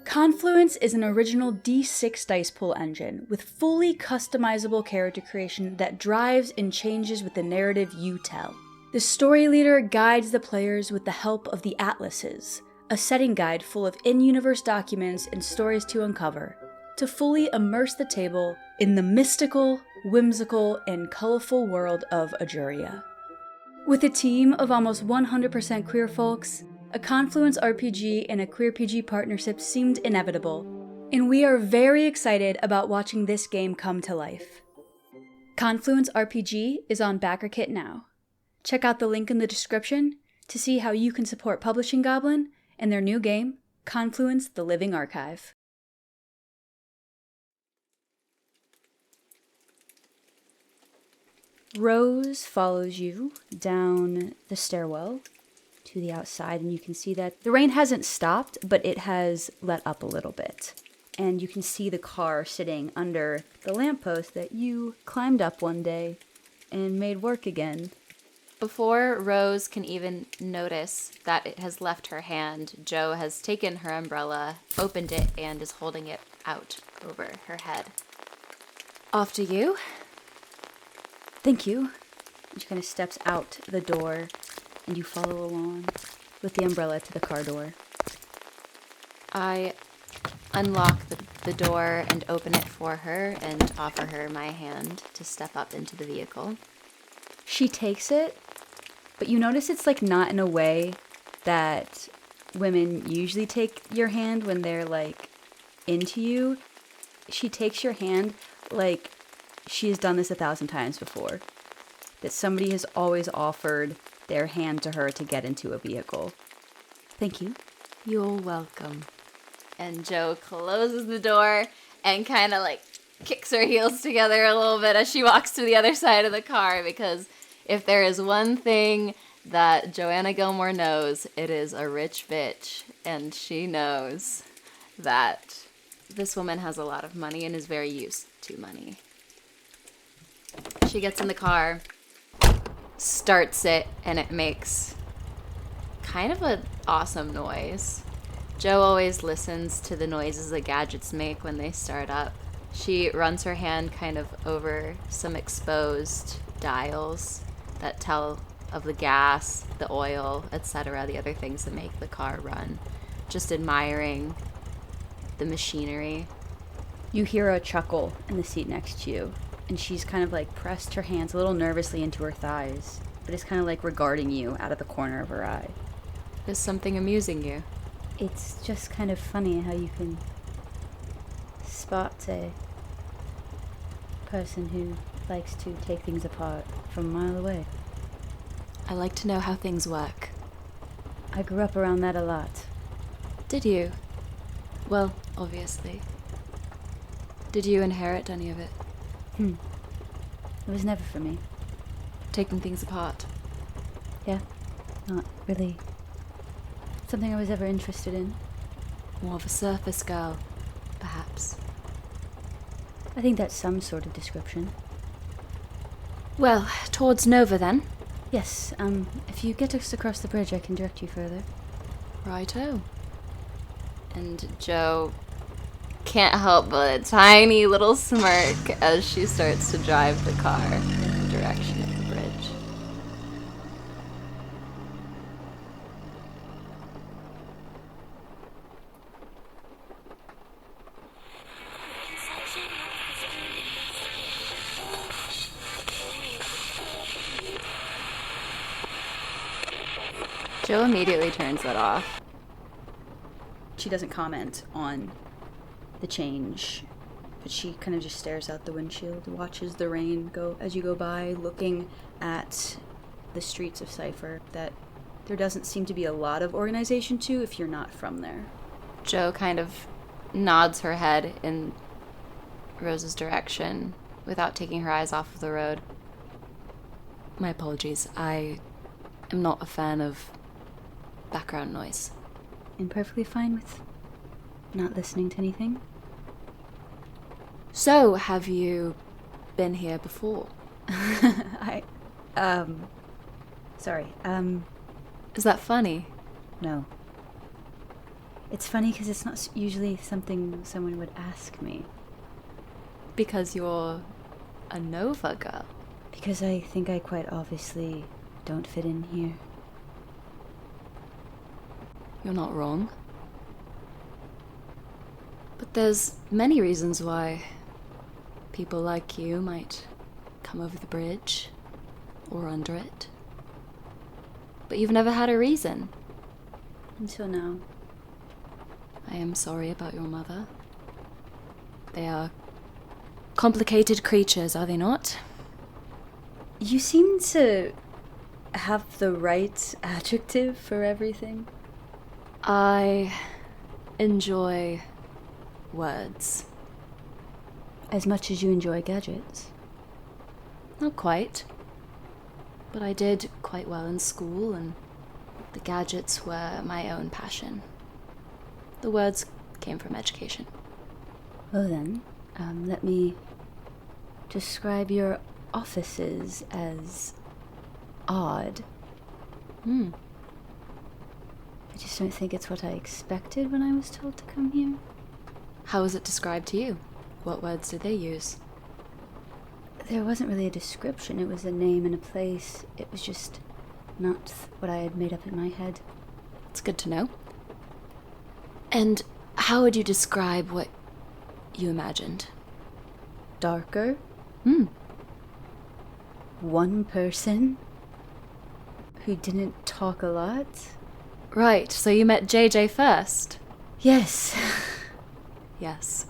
Confluence is an original D6 dice pool engine with fully customizable character creation that drives and changes with the narrative you tell. The story leader guides the players with the help of the Atlases, a setting guide full of in-universe documents and stories to uncover, to fully immerse the table in the mystical, whimsical, and colorful world of Ajuria. With a team of almost 100% queer folks, a Confluence RPG and a Queer PG partnership seemed inevitable, and we are very excited about watching this game come to life. Confluence RPG is on BackerKit now. Check out the link in the description to see how you can support Publishing Goblin and their new game, Confluence: The Living Archive. Rose follows you down the stairwell to the outside, and you can see that the rain hasn't stopped, but it has let up a little bit. And you can see the car sitting under the lamppost that you climbed up one day and made work again. Before Rose can even notice that it has left her hand, Joe has taken her umbrella, opened it, and is holding it out over her head. After you. Thank you. She kind of steps out the door, and you follow along with the umbrella to the car door. I unlock the door and open it for her and offer her my hand to step up into the vehicle. She takes it, but you notice it's like not in a way that women usually take your hand when they're like into you. She takes your hand like she has done this 1,000 times before. That somebody has always offered their hand to her to get into a vehicle. Thank you. You're welcome. And Jo closes the door and kind of like kicks her heels together a little bit as she walks to the other side of the car, because if there is one thing that Joanna Gilmore knows, it is a rich bitch. And she knows that this woman has a lot of money and is very used to money. She gets in the car, starts it, and it makes kind of an awesome noise. Jo always listens to the noises that gadgets make when they start up. She runs her hand kind of over some exposed dials that tell of the gas, the oil, etc., the other things that make the car run. Just admiring the machinery. You hear a chuckle in the seat next to you, and she's kind of like pressed her hands a little nervously into her thighs, but is kind of like regarding you out of the corner of her eye. Is something amusing you? It's just kind of funny how you can spot a person who likes to take things apart from a mile away. I like to know how things work. I grew up around that a lot. Did you? Well, obviously. Did you inherit any of it? It was never for me. Taking things apart? Yeah, not really something I was ever interested in. More of a surface girl, perhaps. I think that's some sort of description. Well, towards Nova then. Yes, if you get us across the bridge, I can direct you further. Righto. And Jo can't help but a tiny little smirk as she starts to drive the car in the direction of the bridge. Jo immediately turns that off. She doesn't comment on the change, but she kind of just stares out the windshield, watches the rain go as you go by, looking at the streets of Cypher that there doesn't seem to be a lot of organization to if you're not from there. Jo kind of nods her head in Rose's direction without taking her eyes off of the road. My apologies. I am not a fan of background noise. I'm perfectly fine with not listening to anything. So, have you been here before? Sorry, Is that funny? no. It's funny because it's not usually something someone would ask me. Because you're a Nova girl. Because I think I quite obviously don't fit in here. You're not wrong. But there's many reasons why people like you might come over the bridge or under it. But you've never had a reason. Until now. I am sorry about your mother. They are complicated creatures, are they not? You seem to have the right adjective for everything. I enjoy words. As much as you enjoy gadgets. Not quite. But I did quite well in school, and the gadgets were my own passion. The words came from education. Well then, let me describe your offices as odd. I just don't think it's what I expected when I was told to come here. How was it described to you? What words did they use? There wasn't really a description. It was a name and a place. It was just not what I had made up in my head. It's good to know. And How would you describe what you imagined? Darker. Hmm. One person who didn't talk a lot. Right, so you met JJ first? Yes. Yes.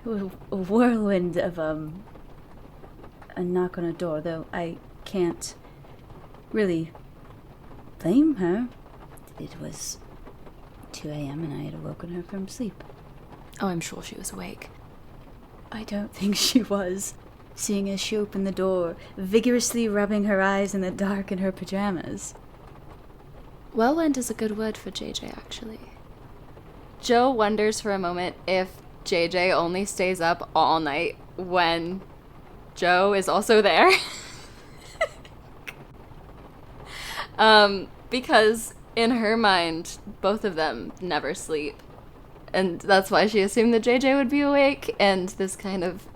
It was a whirlwind of, a knock on a door, though I can't really blame her. It was 2 a.m. and I had awoken her from sleep. Oh, I'm sure she was awake. I don't think she was, seeing as she opened the door, vigorously rubbing her eyes in the dark in her pajamas. Whirlwind is a good word for JJ, actually. Joe wonders for a moment if JJ only stays up all night when Joe is also there. Because in her mind, both of them never sleep. And that's why she assumed that JJ would be awake, and this kind of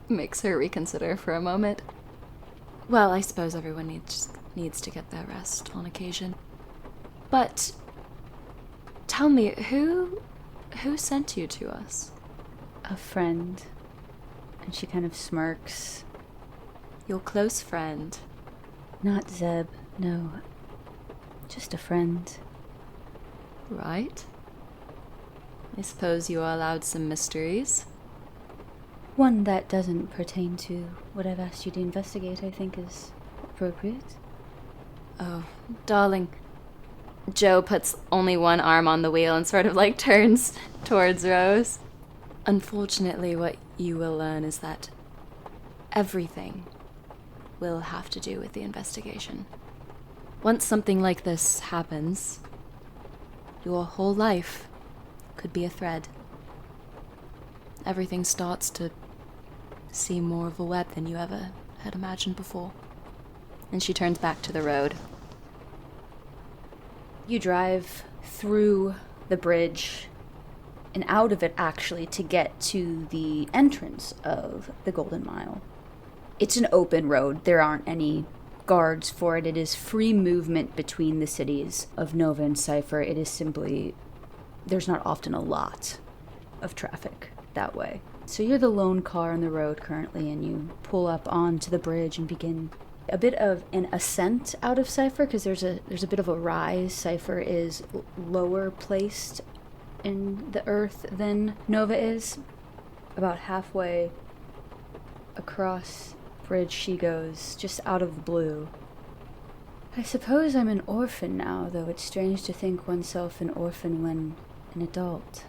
makes her reconsider for a moment. Well, I suppose everyone needs to get their rest on occasion. But tell me, who sent you to us? A friend. And she kind of smirks. Your close friend. Not Zeb, no. Just a friend. Right. I suppose you are allowed some mysteries. One that doesn't pertain to what I've asked you to investigate, I think is appropriate. Oh, darling. Joe puts only one arm on the wheel and sort of like turns towards Rose. Unfortunately, what you will learn is that everything will have to do with the investigation. Once something like this happens, your whole life could be a thread. Everything starts to seem more of a web than you ever had imagined before. And she turns back to the road. You drive through the bridge and out of it, actually, to get to the entrance of the Golden Mile. It's an open road. There aren't any guards for it. It is free movement between the cities of Nova and Cypher. It is simply... there's not often a lot of traffic that way. So you're the lone car on the road currently, and you pull up onto the bridge and begin a bit of an ascent out of Cypher, because there's a bit of a rise. Cypher is lower placed in the earth than Nova is. About halfway across bridge she goes, just out of the blue. I suppose I'm an orphan now, though it's strange to think oneself an orphan when an adult.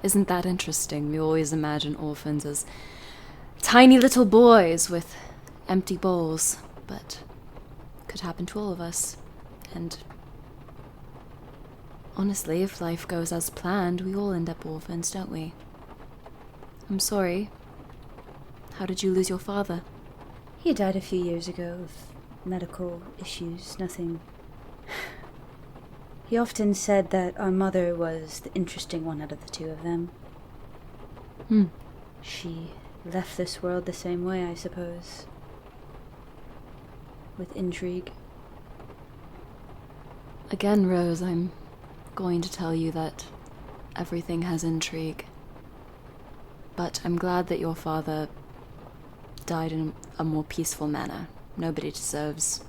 Isn't that interesting? We always imagine orphans as tiny little boys with empty bowls, but it could happen to all of us. And honestly, if life goes as planned, we all end up orphans, don't we? I'm sorry. How did you lose your father? He died a few years ago of medical issues, nothing. He often said that our mother was the interesting one out of the two of them. She left this world the same way, I suppose. With intrigue. Again, Rose, I'm going to tell you that everything has intrigue. But I'm glad that your father died in a more peaceful manner. Nobody deserves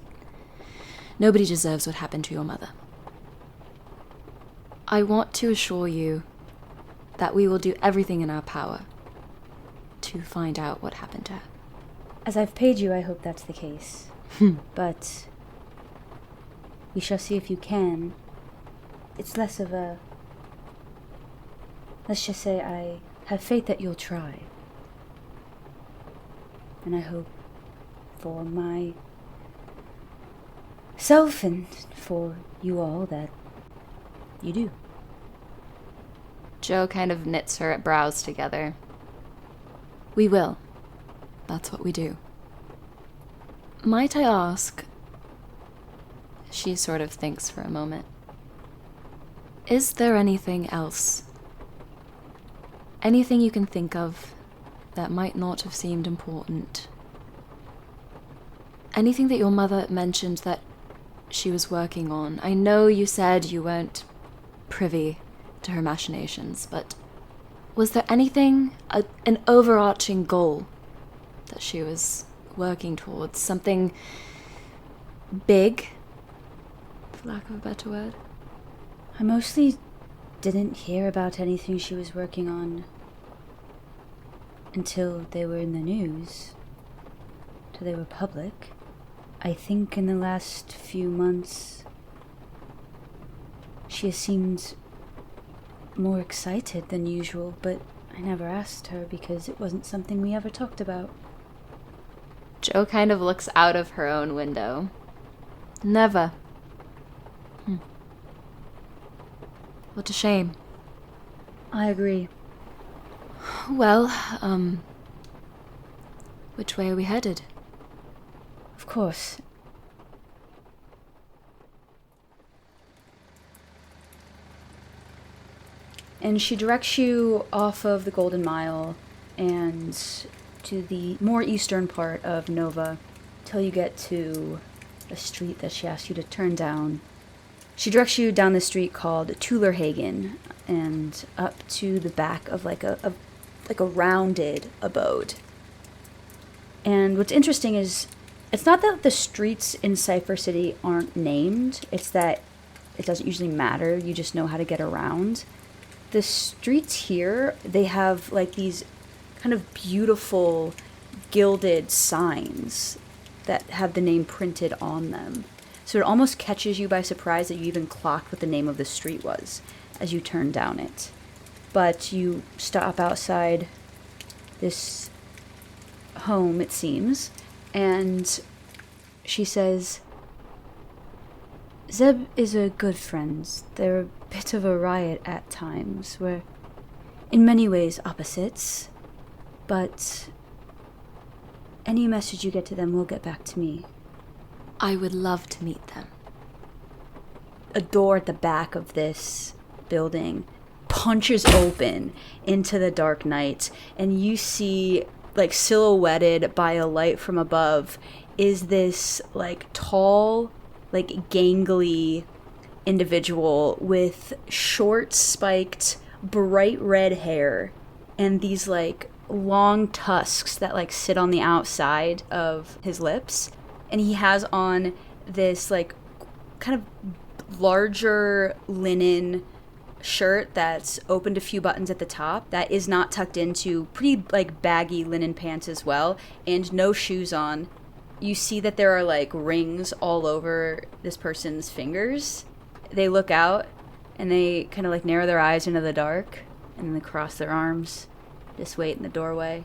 what happened to your mother. I want to assure you that we will do everything in our power to find out what happened to her. As I've paid you, I hope that's the case. But we shall see if you can. It's less of a... let's just say I have faith that you'll try. And I hope for myself and for you all that you do. Joe kind of knits her brows together. We will. That's what we do. Might I ask... She sort of thinks for a moment. Is there anything else? Anything you can think of that might not have seemed important? Anything that your mother mentioned that she was working on? I know you said you weren't privy to her machinations, but was there anything, an overarching goal that she was working towards? Something big, for lack of a better word? I mostly didn't hear about anything she was working on until they were in the news, till they were public. I think in the last few months, she has seemed more excited than usual, but I never asked her because it wasn't something we ever talked about. Jo kind of looks out of her own window. Never. What a shame. I agree. Well, which way are we headed? Of course. And she directs you off of the Golden Mile and to the more eastern part of Nova till you get to a street that she asks you to turn down. She directs you down the street called Tullerhagen and up to the back of like a rounded abode. And what's interesting is it's not that the streets in Cypher City aren't named, it's that it doesn't usually matter, you just know how to get around. The streets here, they have like these kind of beautiful gilded signs that have the name printed on them. So it almost catches you by surprise that you even clocked what the name of the street was as you turn down it. But you stop outside this home, it seems, and she says, Zeb is a good friend. They're a bit of a riot at times. We're in many ways opposites, but any message you get to them will get back to me. I would love to meet them. A door at the back of this building punches open into the dark night, and you see, like, silhouetted by a light from above is this, like, tall, like, gangly individual with short, spiked, bright red hair and these, like, long tusks that, like, sit on the outside of his lips. And he has on this, like, kind of larger linen shirt that's opened a few buttons at the top that is not tucked into, pretty, like, baggy linen pants as well, and no shoes on. You see that there are, like, rings all over this person's fingers. They look out, and they kind of, like, narrow their eyes into the dark, and then they cross their arms, just wait in the doorway.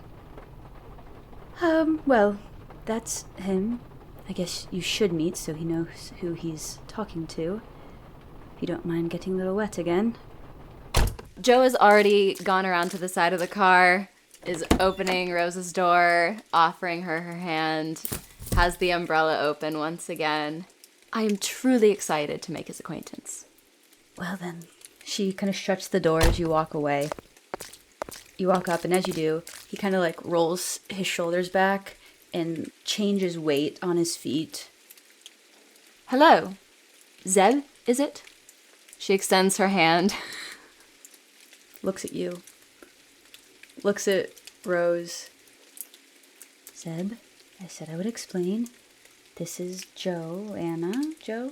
Well, that's him. I guess you should meet so he knows who he's talking to. If you don't mind getting a little wet again. Jo has already gone around to the side of the car, is opening Rose's door, offering her her hand, has the umbrella open once again. I am truly excited to make his acquaintance. Well then, she kind of shuts the door as you walk away. You walk up, and as you do, he kind of like rolls his shoulders back and changes weight on his feet. Hello. Zeb, is it? She extends her hand. Looks at you. Looks at Rose. Zeb, I said I would explain. This is Joanna. Jo?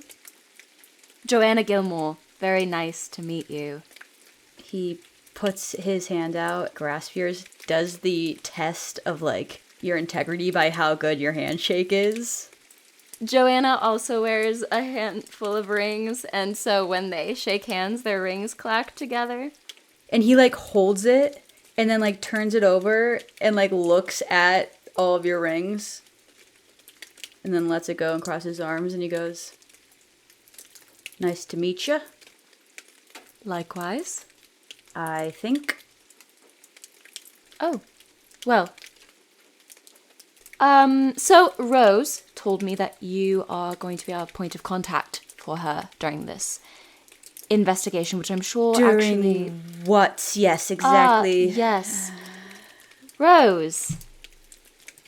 Joanna Gilmore. Very nice to meet you. He puts his hand out, grasps yours, does the test of, like, your integrity by how good your handshake is. Joanna also wears a handful of rings, and so when they shake hands, their rings clack together. And he, like, holds it, and then, like, turns it over, and, like, looks at all of your rings, and then lets it go and crosses his arms, and he goes, nice to meet you. Likewise. I think. Oh, well. So Rose told me that you are going to be our point of contact for her during this investigation, which I'm sure During what? Yes, exactly. Yes. Rose.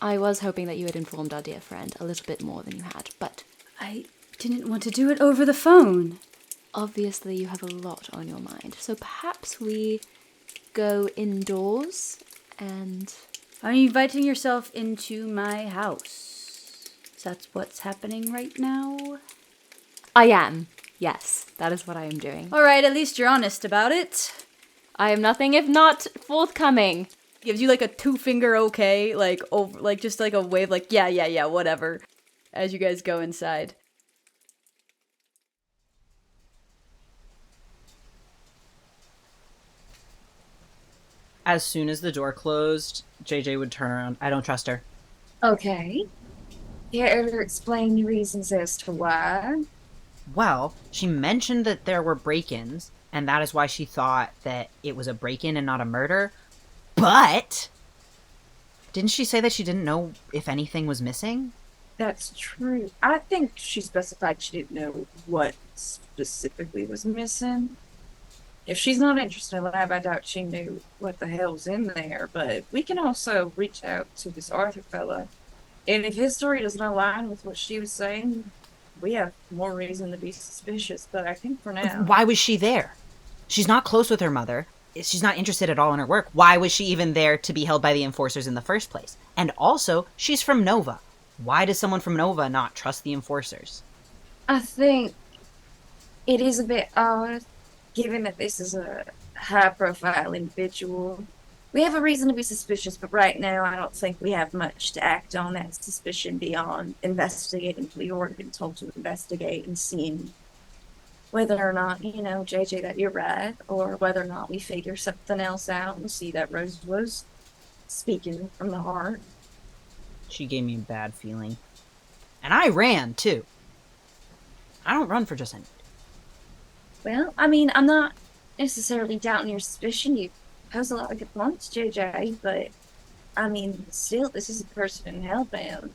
I was hoping that you had informed our dear friend a little bit more than you had, but... I didn't want to do it over the phone. obviously you have a lot on your mind. So perhaps we go indoors and... Are you inviting yourself into my house? Is that what's happening right now? I am. Yes, that is what I am doing. All right, at least you're honest about it. I am nothing if not forthcoming. Gives you like a 2-finger okay, like over, like just like a wave, like yeah, whatever. As you guys go inside. As soon as the door closed, JJ would turn around. I don't trust her. Okay. Care to explain your reasons as to why? Well, she mentioned that there were break-ins, and that is why she thought that it was a break-in and not a murder. But didn't she say that she didn't know if anything was missing? That's true. I think she specified she didn't know what specifically was missing. If she's not interested in the lab, I doubt she knew what the hell's in there. But we can also reach out to this Arthur fella. And if his story doesn't align with what she was saying, we have more reason to be suspicious. But I think for now... Why was she there? She's not close with her mother. She's not interested at all in her work. Why was she even there to be held by the enforcers in the first place? And also, she's from Nova. Why does someone from Nova not trust the enforcers? I think it is a bit odd, given that this is a high-profile individual. We have a reason to be suspicious, but right now I don't think we have much to act on that suspicion beyond investigating. We've already been told to investigate and seeing whether or not, JJ, that you're right, or whether or not we figure something else out and see that Rose was speaking from the heart. She gave me a bad feeling. And I ran, too. I don't run for just anything. Well, I'm not necessarily doubting your suspicion. You pose a lot of good points, JJ, but, still, this is a person in hellbound.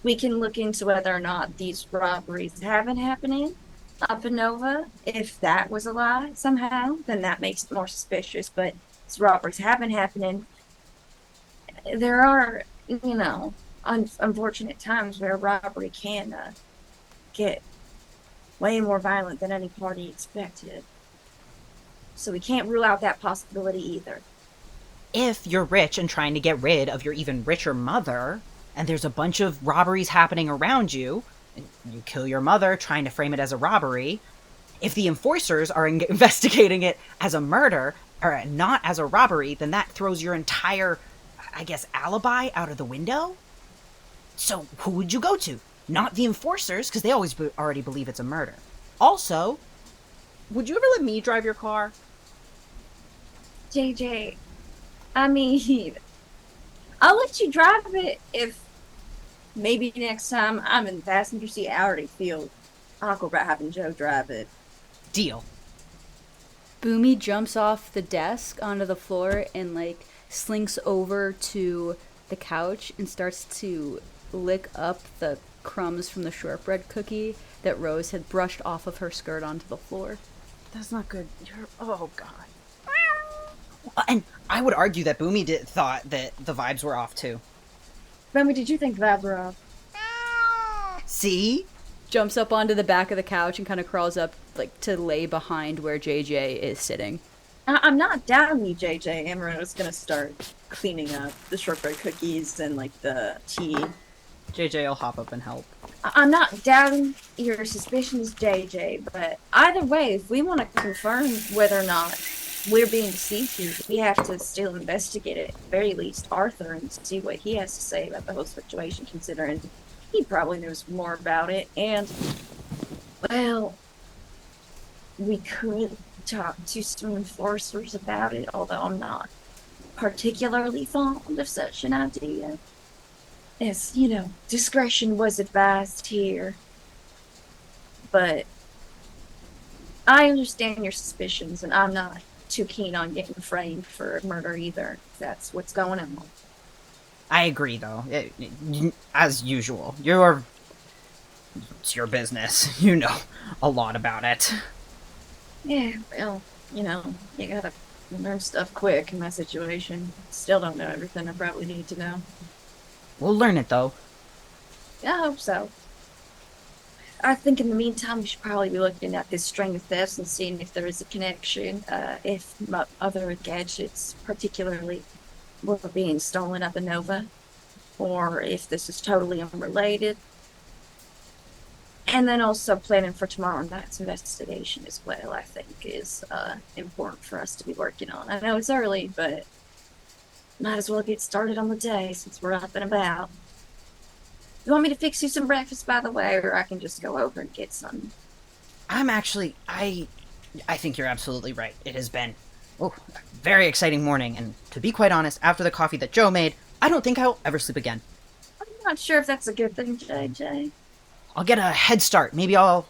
We can look into whether or not these robberies have been happening up in Nova. If that was a lie somehow, then that makes it more suspicious, but these robberies have been happening. There are, unfortunate times where robbery can get way more violent than any party expected. So we can't rule out that possibility either. If you're rich and trying to get rid of your even richer mother, and there's a bunch of robberies happening around you, and you kill your mother trying to frame it as a robbery, if the enforcers are investigating it as a murder, or not as a robbery, then that throws your entire, alibi out of the window? So who would you go to? Not the enforcers, because they always already believe it's a murder. Also, would you ever let me drive your car? JJ, I'll let you drive it if maybe next time I'm in the passenger seat. I already feel awkward about having Joe drive it. Deal. Boomy jumps off the desk onto the floor and slinks over to the couch and starts to lick up the crumbs from the shortbread cookie that Rose had brushed off of her skirt onto the floor. That's not good. Oh, God. And I would argue that Boomy thought that the vibes were off, too. Boomy, did you think vibes were off? See? Jumps up onto the back of the couch and kind of crawls up, to lay behind where JJ is sitting. I'm not doubting you, JJ. Amaretta's gonna start cleaning up the shortbread cookies and, the tea. JJ will hop up and help. I'm not doubting your suspicions, JJ, but either way, if we want to confirm whether or not we're being deceived here, we have to still investigate it, at the very least Arthur, and see what he has to say about the whole situation, considering he probably knows more about it. And, well, we could talk to some enforcers about it, although I'm not particularly fond of such an idea. As, discretion was advised here. But I understand your suspicions, and I'm not too keen on getting framed for murder either, if that's what's going on. I agree, though. As usual. It's your business. You know a lot about it. Yeah, well, you gotta learn stuff quick in my situation. Still don't know everything I probably need to know. We'll learn it, though. Yeah, I hope so. I think in the meantime, we should probably be looking at this string of thefts and seeing if there is a connection, if other gadgets particularly were being stolen at the Nova, or if this is totally unrelated. And then also planning for tomorrow night's investigation as well, I think is important for us to be working on. I know it's early, but might as well get started on the day since we're up and about. You want me to fix you some breakfast, by the way, or I can just go over and get some? I think you're absolutely right. It has been a very exciting morning, and to be quite honest, after the coffee that Joe made, I don't think I'll ever sleep again. I'm not sure if that's a good thing, JJ. I'll get a head start. Maybe I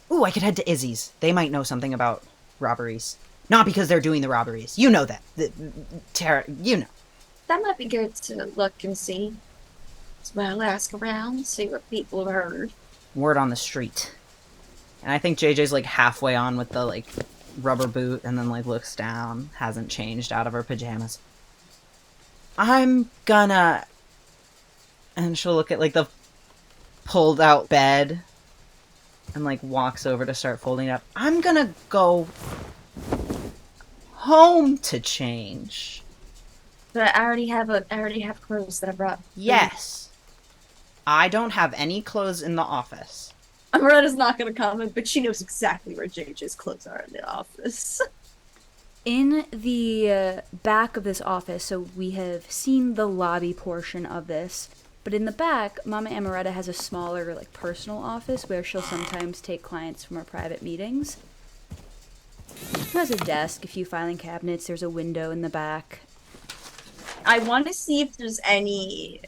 could head to Izzy's. They might know something about robberies. Not because they're doing the robberies. You know that. Tara, you know. That might be good to look and see. As well, ask around, see what people have heard. Word on the street. And I think JJ's like halfway on with the like rubber boot and then like looks down, hasn't changed out of her pajamas. I'm gonna... And she'll look at like the pulled out bed and like walks over to start folding it up. I'm gonna go home to change. But I already have clothes that I brought. Yes. I don't have any clothes in the office. Amoretta's not going to comment, but she knows exactly where JJ's clothes are in the office. In the back of this office, so we have seen the lobby portion of this, but in the back, Mama Amoretta has a smaller, like, personal office where she'll sometimes take clients from her private meetings. She has a desk, a few filing cabinets, there's a window in the back. I want to see if there's any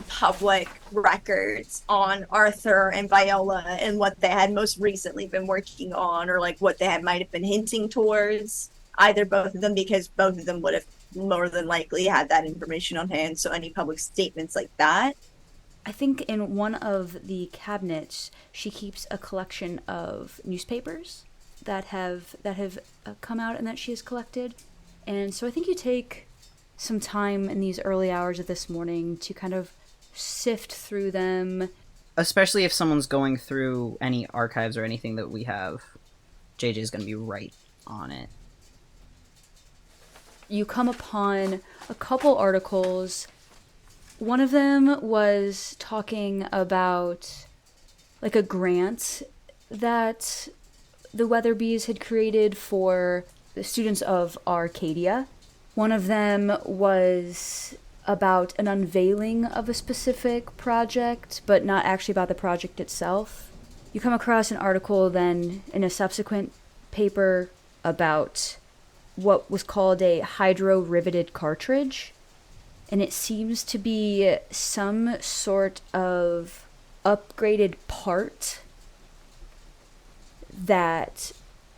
public records on Arthur and Viola and what they had most recently been working on, or like what they might have been hinting towards. Either both of them, because both of them would have more than likely had that information on hand. So any public statements like that. I think in one of the cabinets, she keeps a collection of newspapers that have come out and that she has collected. And so I think you take some time in these early hours of this morning to kind of sift through them. Especially if someone's going through any archives or anything that we have, JJ's going to be right on it. You come upon a couple articles. One of them was talking about like a grant that the Weatherbys had created for the students of Arcadia. One of them was about an unveiling of a specific project, but not actually about the project itself. You come across an article then in a subsequent paper about what was called a hydro-riveted cartridge, and it seems to be some sort of upgraded part that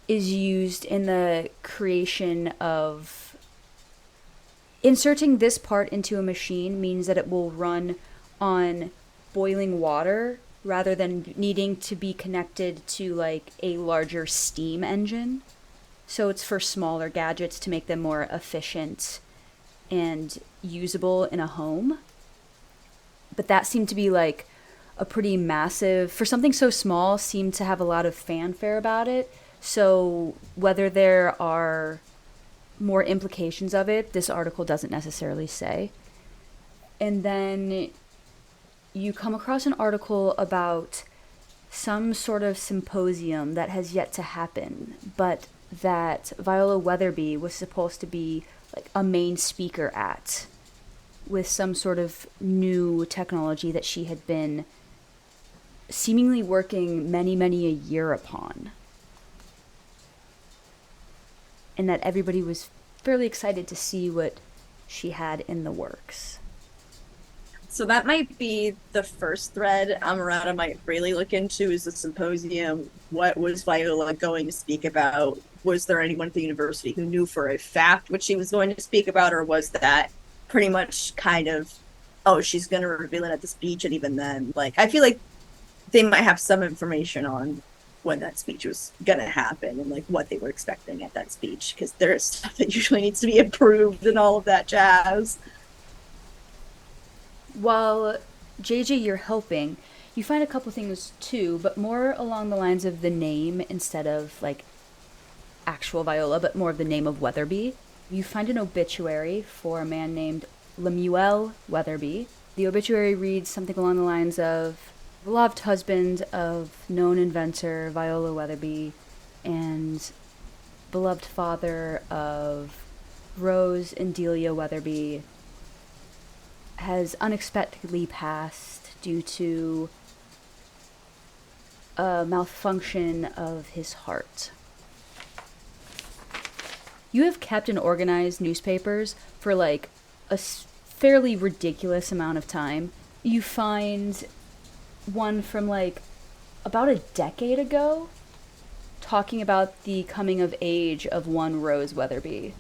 is used in the creation of... Inserting this part into a machine means that it will run on boiling water rather than needing to be connected to like a larger steam engine. So it's for smaller gadgets to make them more efficient and usable in a home. But that seemed to be like a pretty massive, for something so small, seemed to have a lot of fanfare about it. So whether there are more implications of it, this article doesn't necessarily say. And then you come across an article about some sort of symposium that has yet to happen, but that Viola Weatherby was supposed to be like a main speaker at, with some sort of new technology that she had been seemingly working many a year upon. And that everybody was fairly excited to see what she had in the works. So that might be the first thread Amoretta might really look into, is the symposium. What was Viola going to speak about? Was there anyone at the university who knew for a fact what she was going to speak about, or was that pretty much kind of, oh, she's going to reveal it at the speech, and even then, like, I feel like they might have some information on when that speech was gonna happen and like what they were expecting at that speech, because there's stuff that usually needs to be approved and all of that jazz. While JJ, you're helping, You find a couple things too, but more along the lines of the name instead of like actual Viola, but more of the name of Weatherby. You find an obituary for a man named Lemuel Weatherby. The obituary reads something along the lines of beloved husband of known inventor Viola Weatherby and beloved father of Rose and Delia Weatherby has unexpectedly passed due to a malfunction of his heart. You have kept and organized newspapers for like a fairly ridiculous amount of time. You find one from like about a decade ago talking about the coming of age of one Rose Weatherby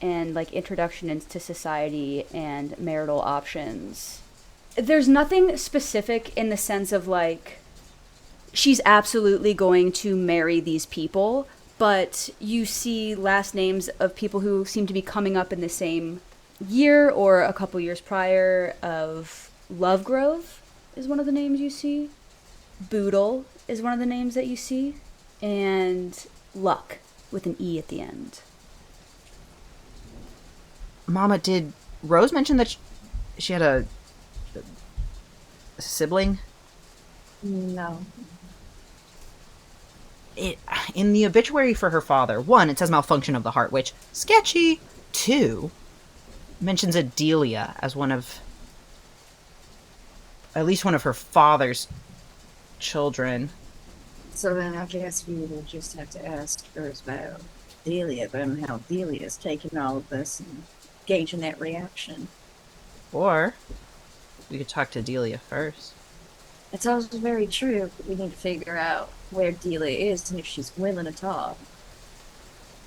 and like introduction into society and marital options. There's nothing specific in the sense of like she's absolutely going to marry these people, but you see last names of people who seem to be coming up in the same year or a couple years prior. Of Lovegrove is one of the names you see. Boodle is one of the names that you see. And Luck with an E at the end. Mama, did Rose mention that she had a sibling? No. In the obituary for her father, 1, it says malfunction of the heart, which, sketchy. 2, mentions Adelia as at least one of her father's children. So then I guess we will just have to ask first about Delia, then how Delia's taking all of this and gauging that reaction. Or we could talk to Delia first. It's also very true, but we need to figure out where Delia is and if she's willing to talk.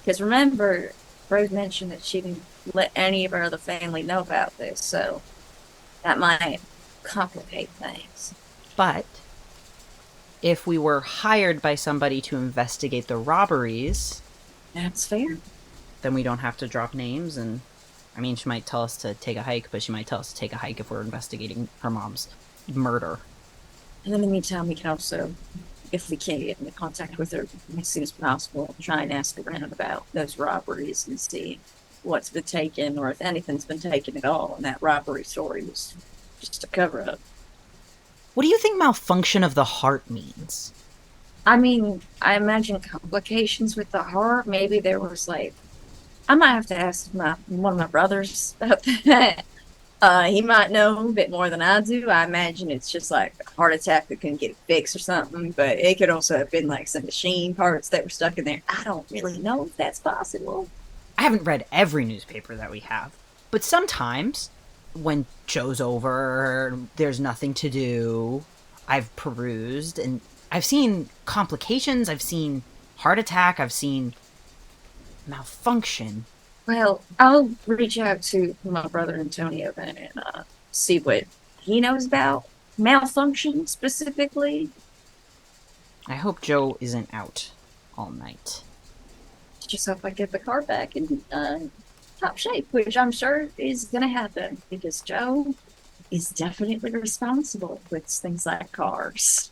Because remember, Rose mentioned that she didn't let any of her other family know about this, so that might complicate things. But if we were hired by somebody to investigate the robberies, That's fair. then we don't have to drop names. And I mean, she might tell us to take a hike, but she might tell us to take a hike if we're investigating her mom's murder. And in the meantime, we can also, if we can, get into contact with her as soon as possible, try and ask around about those robberies and see what's been taken or if anything's been taken at all. And that robbery story was just a cover up. What do you think malfunction of the heart means? I mean, I imagine complications with the heart. Maybe there was like, I might have to ask one of my brothers about that. He might know a bit more than I do. I imagine it's just like a heart attack that couldn't get fixed or something, but it could also have been like some machine parts that were stuck in there. I don't really know if that's possible. I haven't read every newspaper that we have, but sometimes when Joe's over, there's nothing to do, I've perused and I've seen complications, I've seen heart attack, I've seen malfunction. Well, I'll reach out to my brother Antonio then and see what he knows about malfunction specifically. I hope Joe isn't out all night. Just hope I get the car back in top shape, which I'm sure is going to happen because Joe is definitely responsible with things like cars.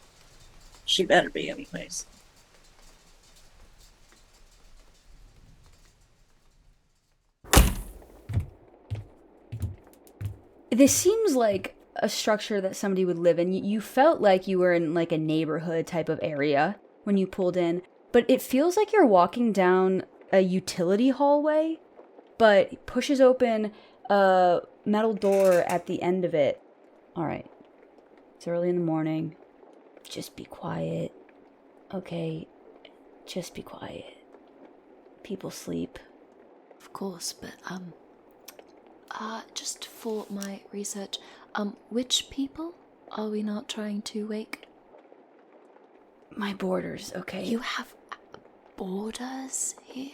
She better be, anyways. This seems like a structure that somebody would live in. You felt like you were in like a neighborhood type of area when you pulled in, but it feels like you're walking down a utility hallway, but pushes open a metal door at the end of it. All right. It's early in the morning. Just be quiet. Okay. Just be quiet. People sleep. Of course, but, just for my research, which people are we not trying to wake? My boarders, okay? You have boarders here?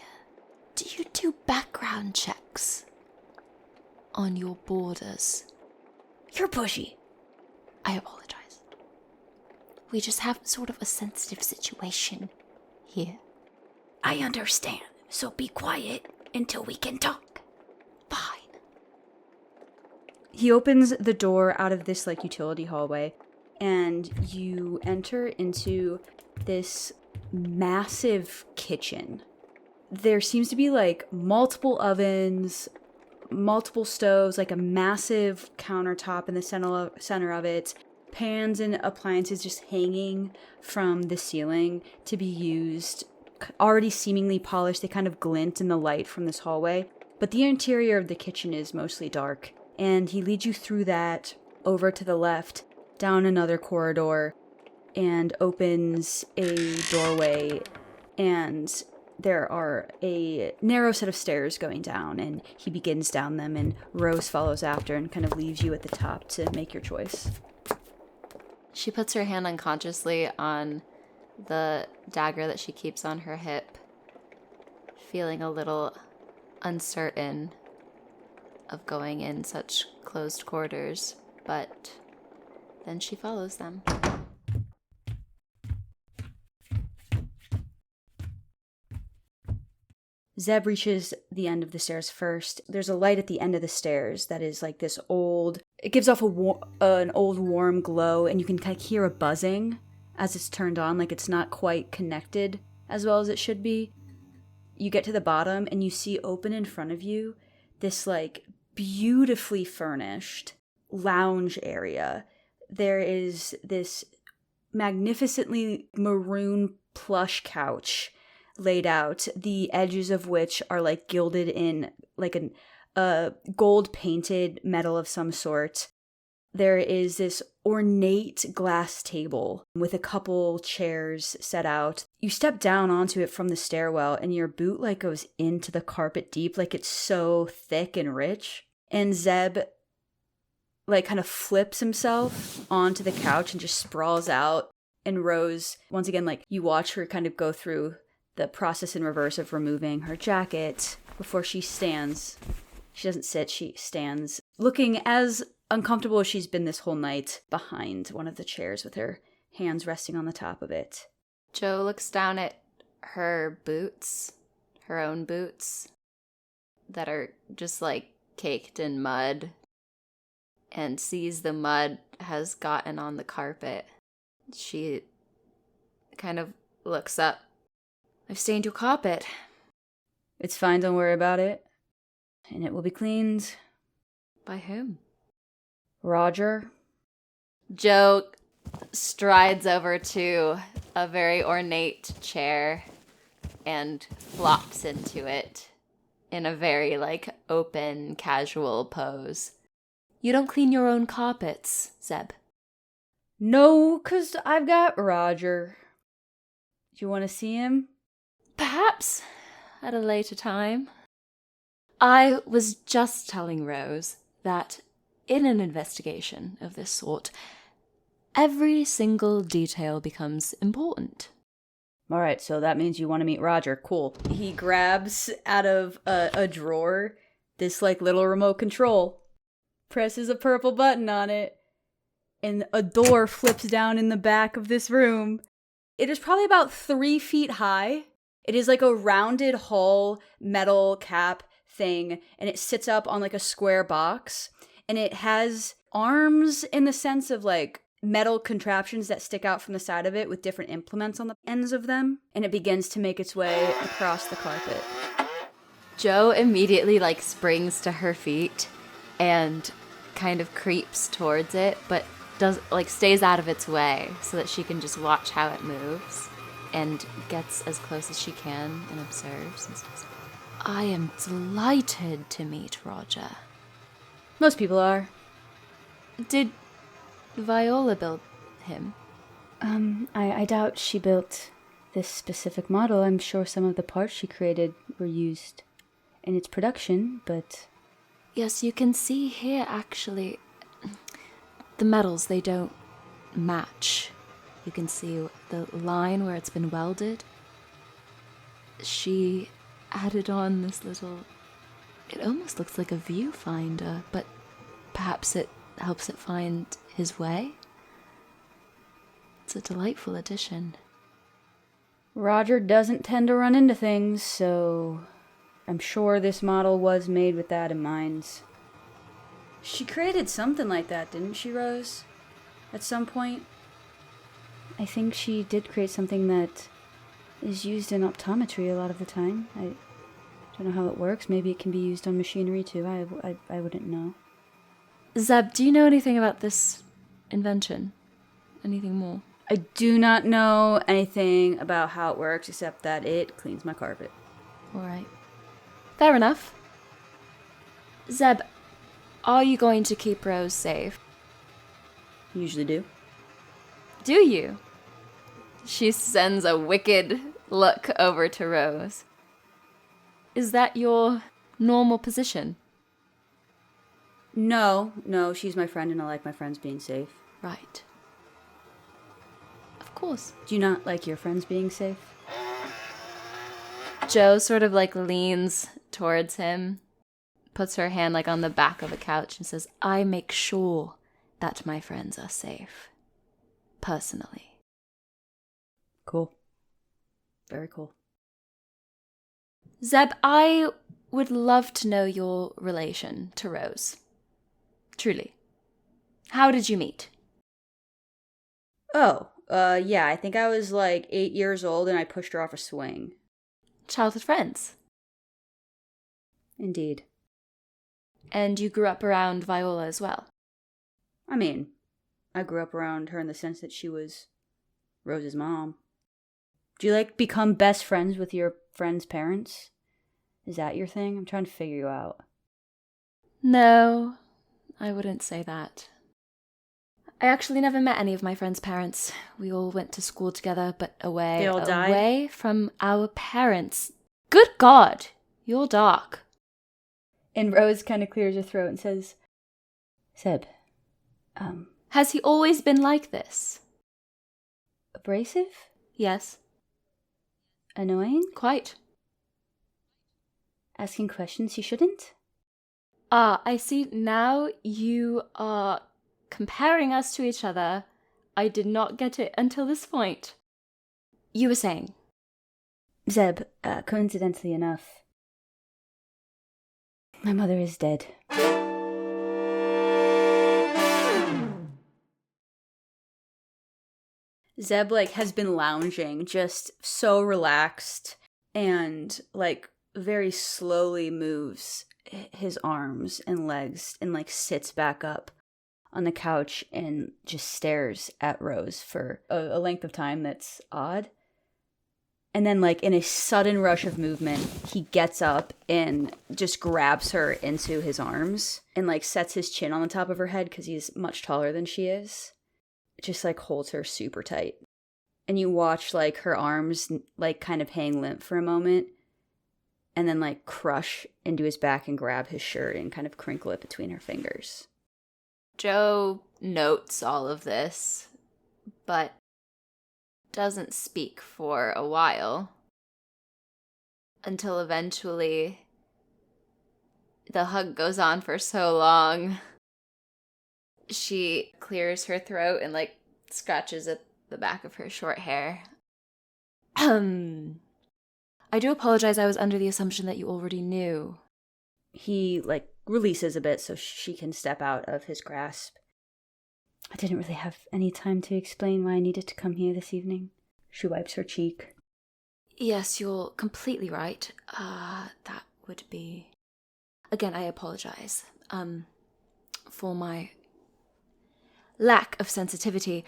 Do you do background checks on your boarders? You're pushy. I apologize. We just have sort of a sensitive situation here. I understand, so be quiet until we can talk. Fine. He opens the door out of this like utility hallway, and you enter into this massive kitchen. There seems to be like multiple ovens, multiple stoves, like a massive countertop in the center of it, pans and appliances just hanging from the ceiling to be used, already seemingly polished. They kind of glint in the light from this hallway, but the interior of the kitchen is mostly dark. And he leads you through that, over to the left, down another corridor, and opens a doorway, and there are a narrow set of stairs going down, and he begins down them, and Rose follows after and kind of leaves you at the top to make your choice. She puts her hand unconsciously on the dagger that she keeps on her hip, feeling a little uncertain of going in such closed quarters, but then she follows them. Zeb reaches the end of the stairs first. There's a light at the end of the stairs that is like this old... It gives off an old warm glow, and you can kind of hear a buzzing as it's turned on, like it's not quite connected as well as it should be. You get to the bottom, and you see open in front of you this like beautifully furnished lounge area. There is this magnificently maroon plush couch laid out, the edges of which are like gilded in like a gold painted metal of some sort. There is this ornate glass table with a couple chairs set out. You step down onto it from the stairwell, and your boot like goes into the carpet deep, like it's so thick and rich. And Zeb like kind of flips himself onto the couch and just sprawls out. And Rose, once again, like you watch her kind of go through the process in reverse of removing her jacket before she stands. She doesn't sit, she stands, looking as uncomfortable as she's been this whole night, behind one of the chairs with her hands resting on the top of it. Jo looks down at her boots, her own boots, that are just like caked in mud, and sees the mud has gotten on the carpet. She kind of looks up. I've stained your carpet. It's fine, don't worry about it. And it will be cleaned. By whom? Roger. Jo strides over to a very ornate chair and flops into it in a very, like, open, casual pose. You don't clean your own carpets, Zeb. No, 'cause I've got Roger. Do you want to see him? Perhaps at a later time. I was just telling Rose that in an investigation of this sort, every single detail becomes important. All right, so that means you want to meet Roger. Cool. He grabs out of a drawer this like little remote control, presses a purple button on it, and a door flips down in the back of this room. It is probably about 3 feet high. It is like a rounded hull metal cap thing, and it sits up on like a square box, and it has arms in the sense of like metal contraptions that stick out from the side of it with different implements on the ends of them, and it begins to make its way across the carpet. Jo immediately like springs to her feet and kind of creeps towards it, but does like stays out of its way so that she can just watch how it moves, and gets as close as she can and observes and says, I am delighted to meet Roger. Most people are. Did Viola build him? I doubt she built this specific model. I'm sure some of the parts she created were used in its production, but... Yes, you can see here, actually, the metals, they don't match. You can see the line where it's been welded. She added on this little... It almost looks like a viewfinder, but perhaps it helps it find his way. It's a delightful addition. Roger doesn't tend to run into things, so I'm sure this model was made with that in mind. She created something like that, didn't she, Rose? At some point? I think she did create something that is used in optometry a lot of the time. I don't know how it works. Maybe it can be used on machinery too. I wouldn't know. Zeb, do you know anything about this invention? Anything more? I do not know anything about how it works except that it cleans my carpet. All right. Fair enough. Zeb, are you going to keep Rose safe? Usually do. Do you? She sends a wicked look over to Rose. Is that your normal position? No, she's my friend and I like my friends being safe. Right. Of course. Do you not like your friends being safe? Jo sort of like leans towards him, puts her hand like on the back of a couch and says, I make sure that my friends are safe. Personally. Cool. Very cool. Zeb, I would love to know your relation to Rose. Truly. How did you meet? Oh, yeah, I think I was like 8 years old and I pushed her off a swing. Childhood friends. Indeed. And you grew up around Viola as well. I mean, I grew up around her in the sense that she was Rose's mom. Do you like become best friends with your friend's parents? Is that your thing? I'm trying to figure you out. No, I wouldn't say that. I actually never met any of my friends' parents. We all went to school together, but away. They all died? Away from our parents. Good God, you're dark. And Rose kind of clears her throat and says, Zeb, Has he always been like this? abrasive? Yes, Annoying? quite. Asking questions you shouldn't? I see now you are comparing us to each other. I did not get it until this point. You were saying? Zeb, coincidentally enough, my mother is dead. Zeb, has been lounging, just so relaxed, and, very slowly moves his arms and legs and, sits back up on the couch and just stares at Rose for a length of time that's odd. And then, in a sudden rush of movement, he gets up and just grabs her into his arms and, sets his chin on the top of her head because he's much taller than she is. Just, holds her super tight. And you watch, her arms, kind of hang limp for a moment. And then, crush into his back and grab his shirt and kind of crinkle it between her fingers. Jo notes all of this, but doesn't speak for a while. Until eventually, the hug goes on for so long. She clears her throat and, scratches at the back of her short hair. I do apologize, I was under the assumption that you already knew. He, releases a bit so she can step out of his grasp. I didn't really have any time to explain why I needed to come here this evening. She wipes her cheek. Yes, you're completely right. That would be... Again, I apologize. For my lack of sensitivity.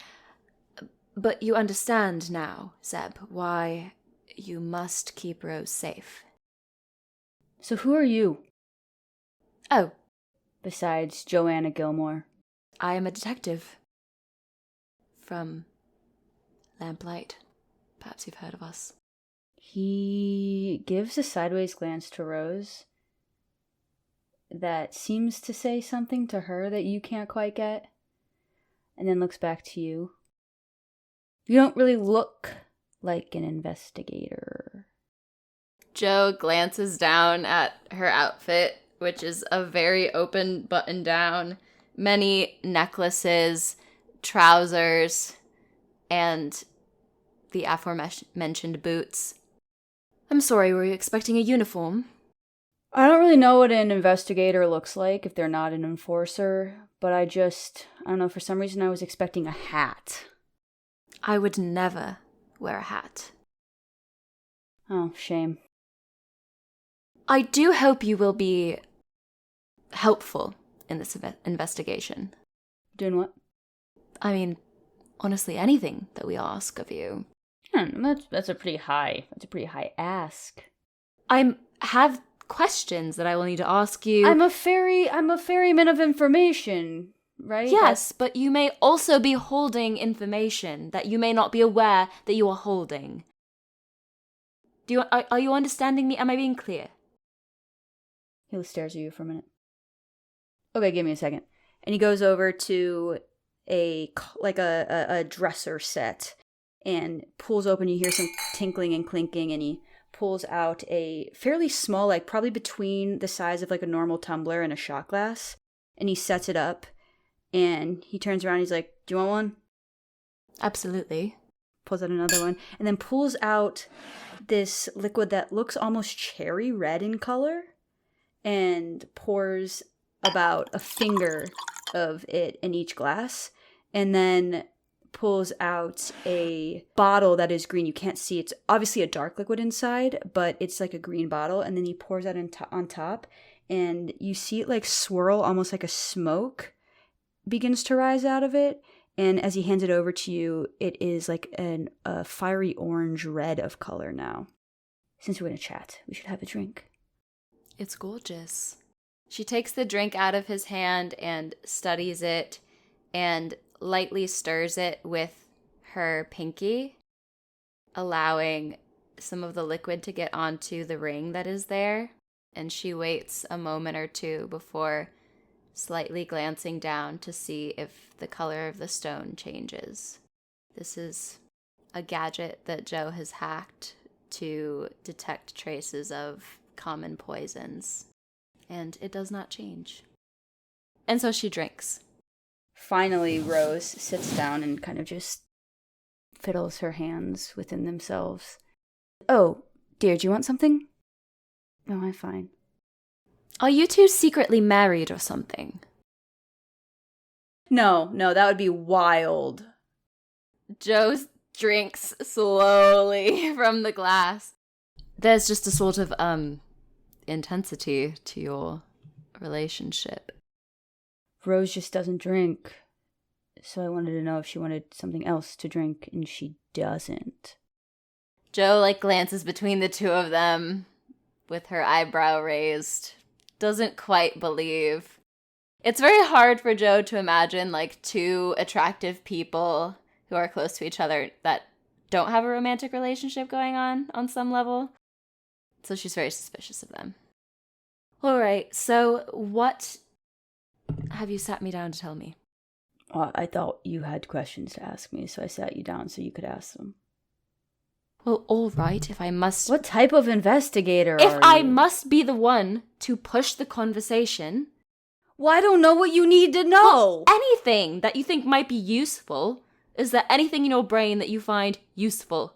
But you understand now, Zeb, why you must keep Rose safe. So who are you? Oh. Besides Joanna Gilmore. I am a detective. From Lamplight. Perhaps you've heard of us. He gives a sideways glance to Rose that seems to say something to her that you can't quite get, and then looks back to you. You don't really look like an investigator. Jo glances down at her outfit, which is a very open button-down, many necklaces, trousers, and the aforementioned boots. I'm sorry, were you expecting a uniform? I don't really know what an investigator looks like if they're not an enforcer, but I don't know, for some reason I was expecting a hat. I would never wear a hat. Oh, shame. I do hope you will be helpful in this investigation. Doing what? I mean, honestly, anything that we ask of you. That's a pretty high ask. I have questions that I will need to ask you. I'm a ferryman of information, right? Yes, but you may also be holding information that you may not be aware that you are holding. Are you understanding me? Am I being clear? He stares at you for a minute. Okay, give me a second. And he goes over to a dresser set and pulls open. You hear some tinkling and clinking, and he pulls out a fairly small, like probably between the size of like a normal tumbler and a shot glass, and he sets it up, and he turns around, he's like, do you want one? Absolutely. Pulls out another one, and then pulls out this liquid that looks almost cherry red in color, and pours about a finger of it in each glass, and then pulls out a bottle that is green. You can't see. It's obviously a dark liquid inside, but it's like a green bottle, and then he pours that on top, and you see it like swirl, almost like a smoke begins to rise out of it, and as he hands it over to you, it is like a fiery orange red of color now. Since we're going to chat, we should have a drink. It's gorgeous. She takes the drink out of his hand and studies it and lightly stirs it with her pinky, allowing some of the liquid to get onto the ring that is there. And she waits a moment or two before slightly glancing down to see if the color of the stone changes. This is a gadget that Joe has hacked to detect traces of common poisons, and it does not change. And so she drinks. Finally, Rose sits down and kind of just fiddles her hands within themselves. Oh, dear, do you want something? No, I'm fine. Are you two secretly married or something? No, that would be wild. Joe drinks slowly from the glass. There's just a sort of, intensity to your relationship. Rose just doesn't drink, so I wanted to know if she wanted something else to drink, and she doesn't. Joe, glances between the two of them with her eyebrow raised. Doesn't quite believe. It's very hard for Joe to imagine, two attractive people who are close to each other that don't have a romantic relationship going on some level. So she's very suspicious of them. All right, so what have you sat me down to tell me? I thought you had questions to ask me, so I sat you down so you could ask them. Well, all right, if I must... What type of investigator are you? If I must be the one to push the conversation... Well, I don't know what you need to know! Well, anything that you think might be useful. Is there anything in your brain that you find useful?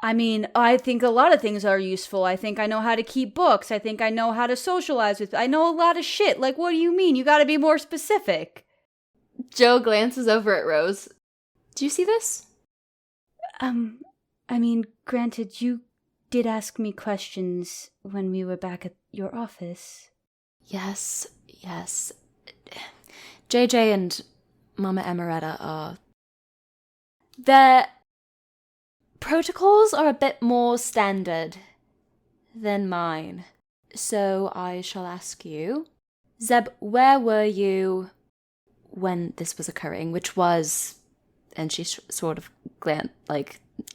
I mean, I think a lot of things are useful. I think I know how to keep books. I think I know how to socialize with... I know a lot of shit. What do you mean? You gotta be more specific. Joe glances over at Rose. Do you see this? I mean, granted, you did ask me questions when we were back at your office. Yes. JJ and Mama Amoretta are... Their protocols are a bit more standard than mine. So I shall ask you, Zeb, where were you when this was occurring? Which was... And she sort of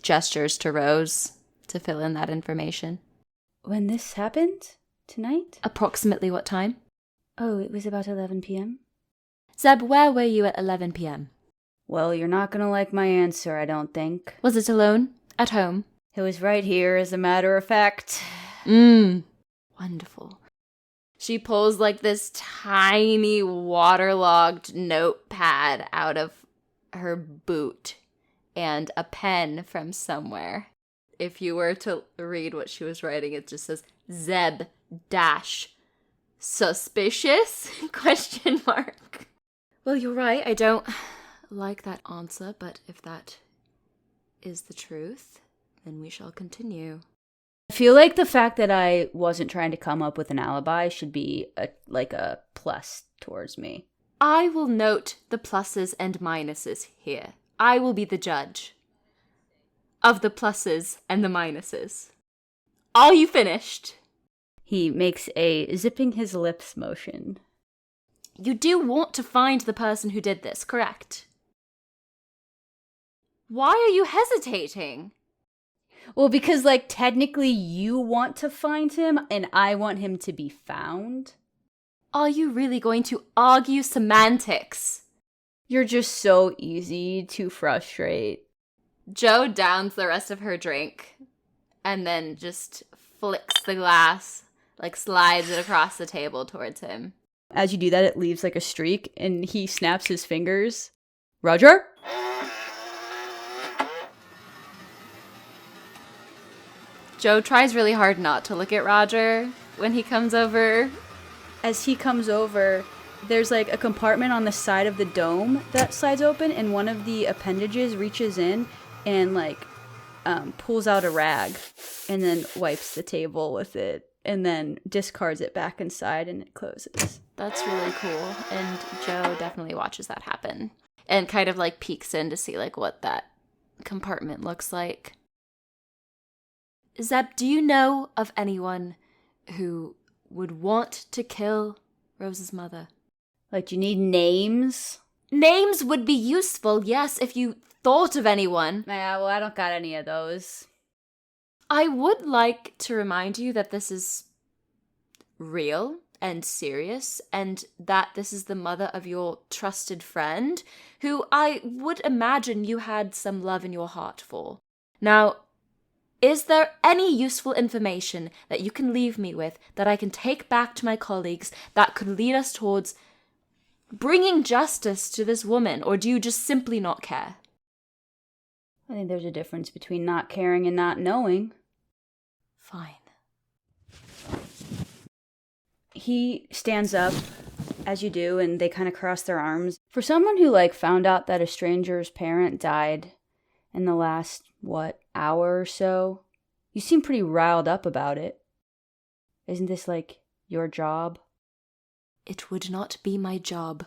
gestures to Rose to fill in that information. When this happened? Tonight? Approximately what time? Oh, it was about 11 p.m. Zeb, where were you at 11 p.m.? Well, you're not gonna like my answer, I don't think. Was it alone? At home? It was right here, as a matter of fact. Wonderful. She pulls this tiny waterlogged notepad out of her boot and a pen from somewhere. If you were to read what she was writing, it just says Zeb dash suspicious question mark. Well, you're right. I don't like that answer, but if that is the truth, then we shall continue. I feel like the fact that I wasn't trying to come up with an alibi should be a plus towards me. I will note the pluses and minuses here. I will be the judge of the pluses and the minuses. Are you finished? He makes a zipping his lips motion. You do want to find the person who did this, correct? Why are you hesitating? Well, because, technically you want to find him, and I want him to be found. Are you really going to argue semantics? You're just so easy to frustrate. Jo downs the rest of her drink, and then just flicks the glass, slides it across the table towards him. As you do that, it leaves, a streak, and he snaps his fingers. Roger? Jo tries really hard not to look at Roger when he comes over. As he comes over, there's a compartment on the side of the dome that slides open, and one of the appendages reaches in and pulls out a rag and then wipes the table with it and then discards it back inside, and it closes. That's really cool, and Jo definitely watches that happen and kind of peeks in to see what that compartment looks like. Zeb, do you know of anyone who would want to kill Rose's mother? Do you need names? Names would be useful, yes, if you thought of anyone. Yeah, well, I don't got any of those. I would like to remind you that this is real and serious, and that this is the mother of your trusted friend, who I would imagine you had some love in your heart for. Now, is there any useful information that you can leave me with that I can take back to my colleagues that could lead us towards bringing justice to this woman, or do you just simply not care? I think there's a difference between not caring and not knowing. Fine. He stands up, as you do, and they kind of cross their arms. For someone who, found out that a stranger's parent died in the last, hour or so, you seem pretty riled up about it. Isn't this, your job? It would not be my job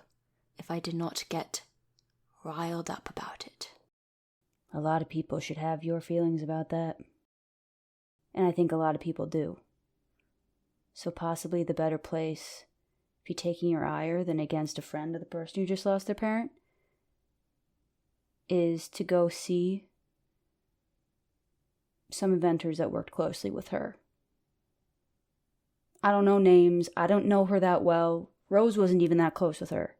if I did not get riled up about it. A lot of people should have your feelings about that. And I think a lot of people do. So possibly the better place, if you're taking your ire than against a friend of the person who just lost their parent, is to go see some inventors that worked closely with her. I don't know names. I don't know her that well. Rose wasn't even that close with her.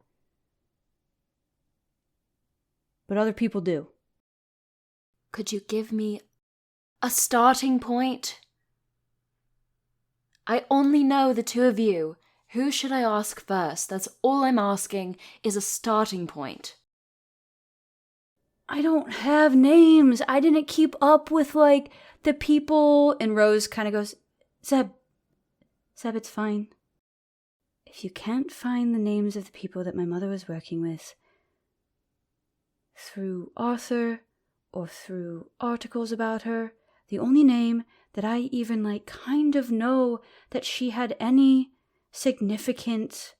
But other people do. Could you give me a starting point? I only know the two of you. Who should I ask first? That's all I'm asking, is a starting point. I don't have names. I didn't keep up with, the people. And Rose kind of goes, Zeb, it's fine. If you can't find the names of the people that my mother was working with through Arthur or through articles about her, the only name that I even, kind of know that she had any significant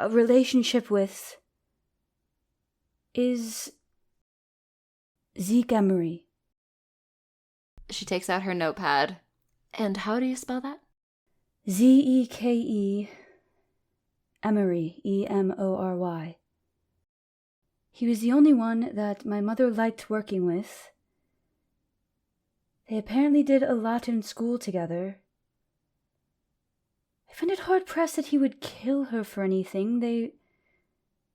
relationship with is Zeke Emery. She takes out her notepad. And how do you spell that? Zeke Emery, Emory. He was the only one that my mother liked working with. They apparently did a lot in school together. I find it hard-pressed that he would kill her for anything. They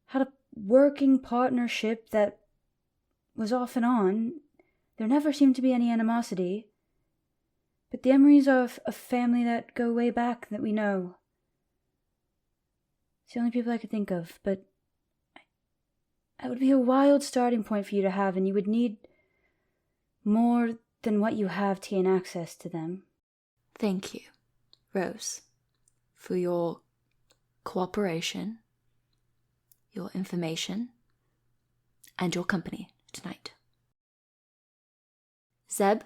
had a working partnership that was off and on. There never seemed to be any animosity. But the Emerys are a family that go way back that we know. It's the only people I could think of, but it would be a wild starting point for you to have, and you would need more than what you have to gain access to them. Thank you, Rose, for your cooperation, your information, and your company tonight. Zeb,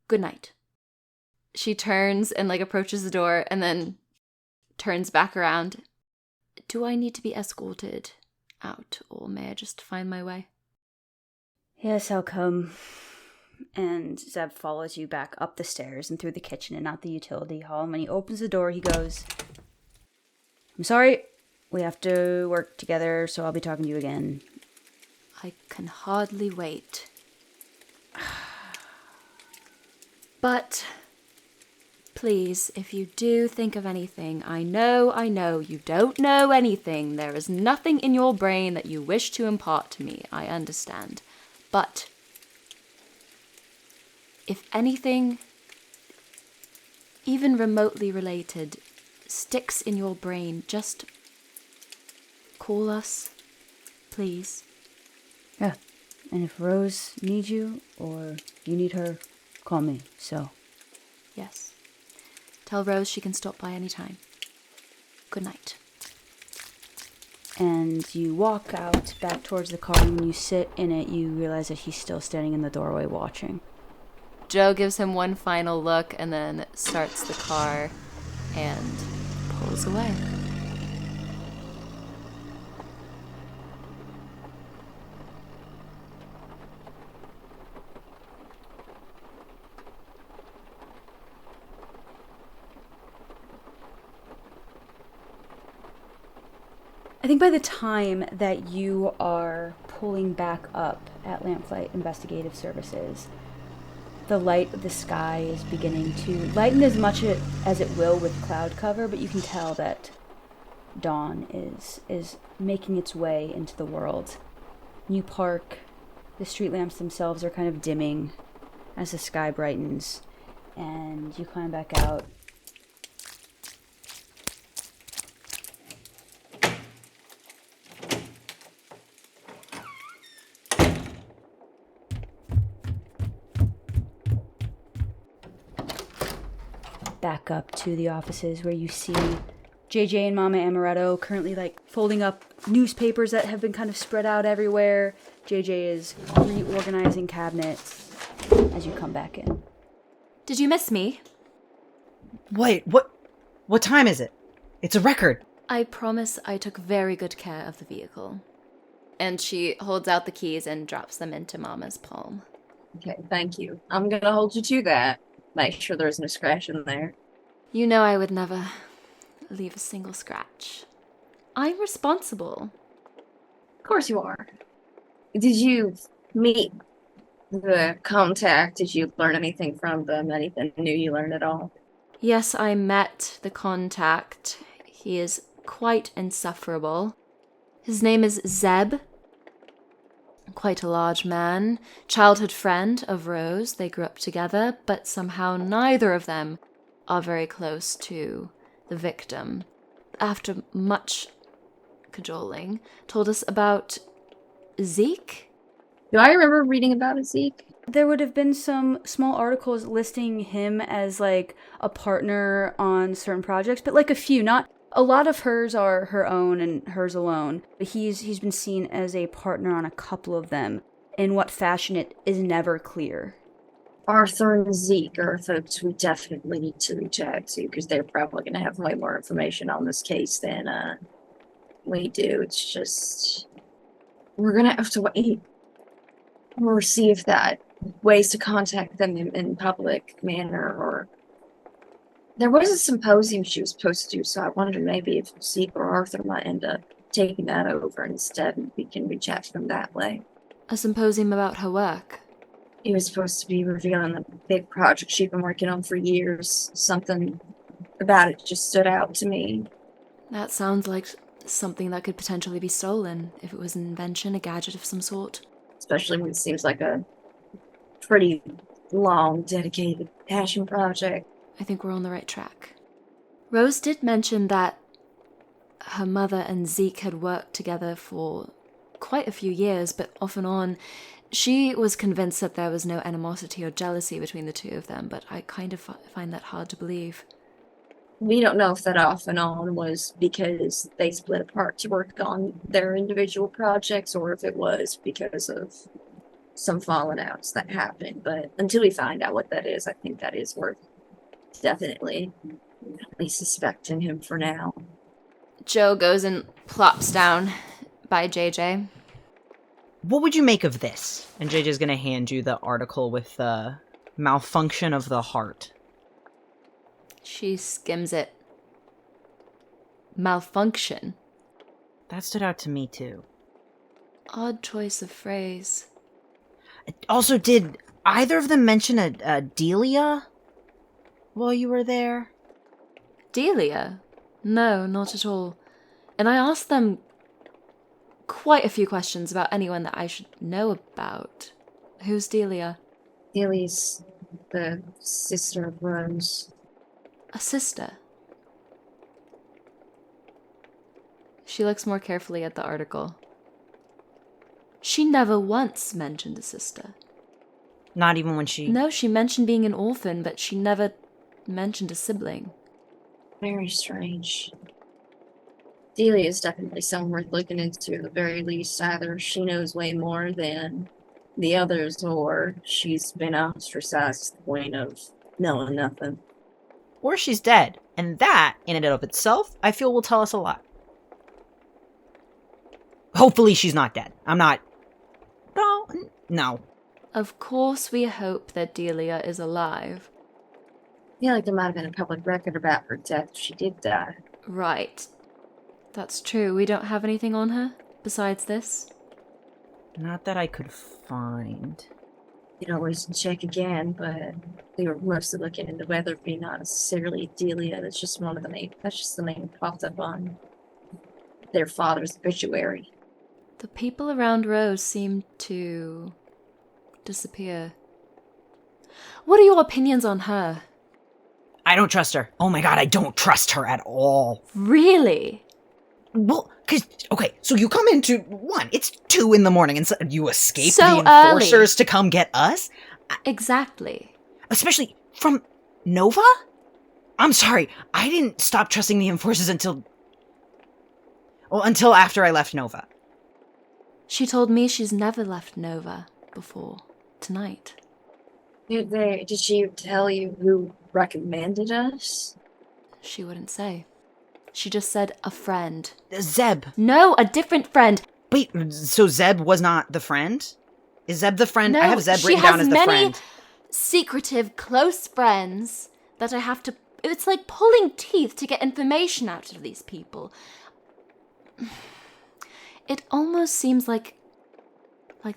good night. She turns and, approaches the door and then turns back around. Do I need to be escorted out, or may I just find my way? Yes, I'll come. And Zeb follows you back up the stairs and through the kitchen and out the utility hall. And when he opens the door, he goes, I'm sorry, we have to work together, so I'll be talking to you again. I can hardly wait. But please, if you do think of anything, I know, you don't know anything. There is nothing in your brain that you wish to impart to me. I understand. But if anything, even remotely related, sticks in your brain, just call us, please. Yeah, and if Rose needs you, or you need her, call me, so. Yes. Tell Rose she can stop by any time. Good night. And you walk out back towards the car, and when you sit in it, you realize that he's still standing in the doorway watching. Joe gives him one final look and then starts the car and pulls away. I think by the time that you are pulling back up at Lamplight Investigative Services, the light of the sky is beginning to lighten as much as it will with cloud cover, but you can tell that dawn is making its way into the world. You park, the street lamps themselves are kind of dimming as the sky brightens, and you climb back out. Back up to the offices where you see JJ and Mama Amoretta currently folding up newspapers that have been kind of spread out everywhere. JJ is reorganizing cabinets as you come back in. Did you miss me? Wait, what time is it? It's a record. I promise I took very good care of the vehicle. And she holds out the keys and drops them into Mama's palm. Okay, thank you. I'm gonna hold you to that. Make sure there's no scratch in there. You know I would never leave a single scratch. I'm responsible. Of course you are. Did you meet the contact? Did you learn anything from them? Anything new you learned at all? Yes, I met the contact. He is quite insufferable. His name is Zeb. Quite a large man, childhood friend of Rose. They grew up together, but somehow neither of them are very close to the victim. After much cajoling, told us about Zeke? Do I remember reading about it, Zeke? There would have been some small articles listing him as a partner on certain projects, but a few, not a lot of hers are her own and hers alone. But he's been seen as a partner on a couple of them. In what fashion it is never clear. Arthur and Zeke are folks we definitely need to reach out to because they're probably going to have way more information on this case than we do. It's just we're going to have to wait or see if that ways to contact them in public manner. Or there was a symposium she was supposed to do, so I wondered maybe if Zeke or Arthur might end up taking that over instead, and we can reach out to them that way. A symposium about her work. It was supposed to be revealing the big project she'd been working on for years. Something about it just stood out to me. That sounds like something that could potentially be stolen, if it was an invention, a gadget of some sort. Especially when it seems like a pretty long, dedicated passion project. I think we're on the right track. Rose did mention that her mother and Zeke had worked together for quite a few years, but off and on. She was convinced that there was no animosity or jealousy between the two of them, but I kind of find that hard to believe. We don't know if that off and on was because they split apart to work on their individual projects, or if it was because of some falling outs that happened. But until we find out what that is, I think that is worth definitely at least suspecting him for now. Joe goes and plops down by JJ. What would you make of this? And JJ's gonna hand you the article with the malfunction of the heart. She skims it. Malfunction. That stood out to me, too. Odd choice of phrase. Also, did either of them mention a Delia while you were there? Delia? No, not at all. And I asked them quite a few questions about anyone that I should know about. Who's Delia? Delia's the sister of Rose. A sister? She looks more carefully at the article. She never once mentioned a sister. Not even when she... No, she mentioned being an orphan, but she never mentioned a sibling. Very strange. Delia is definitely someone worth looking into at the very least. Either she knows way more than the others, or she's been ostracized to the point of knowing nothing. Or she's dead. And that, in and of itself, I feel will tell us a lot. Hopefully she's not dead. I'm not... No. Of course we hope that Delia is alive. I feel like there might have been a public record about her death if she did die. Right. That's true. We don't have anything on her besides this. Not that I could find. You can always check again, but we were mostly looking into Weatherby, not necessarily Delia. That's just one of the names. That's just the name that popped up on their father's obituary. The people around Rose seem to disappear. What are your opinions on her? I don't trust her. Oh my god, I don't trust her at all. Really? Well, okay, so you come into, it's 2 in the morning and so you escape So the enforcers to come get us? Exactly. Especially from Nova? I'm sorry, I didn't stop trusting the enforcers until after I left Nova. She told me she's never left Nova before tonight. Did she tell you who recommended us? She wouldn't say. She just said a friend. Zeb. No, a different friend. Wait, so Zeb was not the friend? Is Zeb the friend? No, I have Zeb written down as the friend. she has many secretive, close friends that I have to... It's like pulling teeth to get information out of these people. It almost seems like